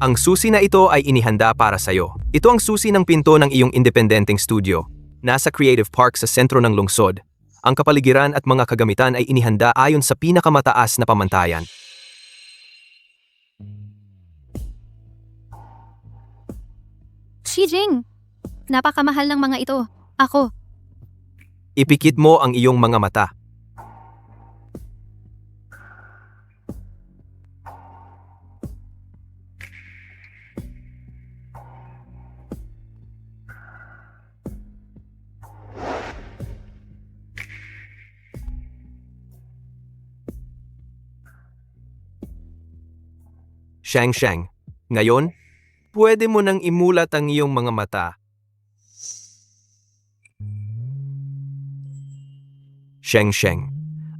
Ang susi na ito ay inihanda para sa'yo. Ito ang susi ng pinto ng iyong independenteng studio. Nasa Creative Park sa sentro ng lungsod. Ang kapaligiran at mga kagamitan ay inihanda ayon sa pinakamataas na pamantayan. Shijing, napakamahal ng mga ito. Ako. Ipikit mo ang iyong mga mata. Sheng, ngayon, pwede mo nang imulat ang iyong mga mata. Sheng,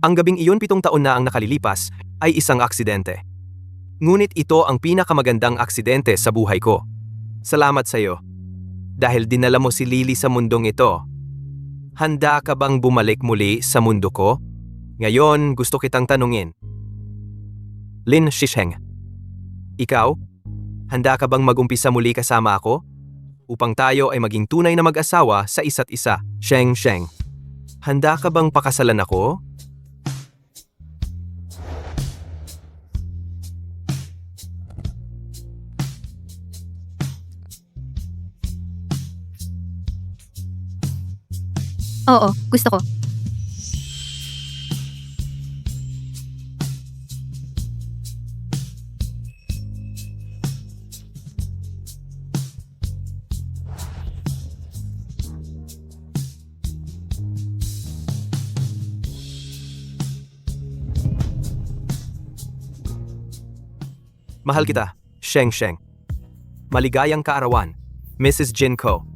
ang gabing iyon 7 taon na ang nakalilipas ay isang aksidente. Ngunit ito ang pinakamagandang aksidente sa buhay ko. Salamat sa iyo. Dahil dinala mo si Lily sa mundong ito. Handa ka bang bumalik muli sa mundo ko? Ngayon, gusto kitang tanungin. Lin Shisheng, ikaw, handa ka bang mag-umpisa muli kasama ako? Upang tayo ay maging tunay na mag-asawa sa isa't isa. Sheng, handa ka bang pakasalan ako? Oo, gusto ko. Mahal kita, Sheng Sheng. Maligayang kaarawan, Mrs. Jinko.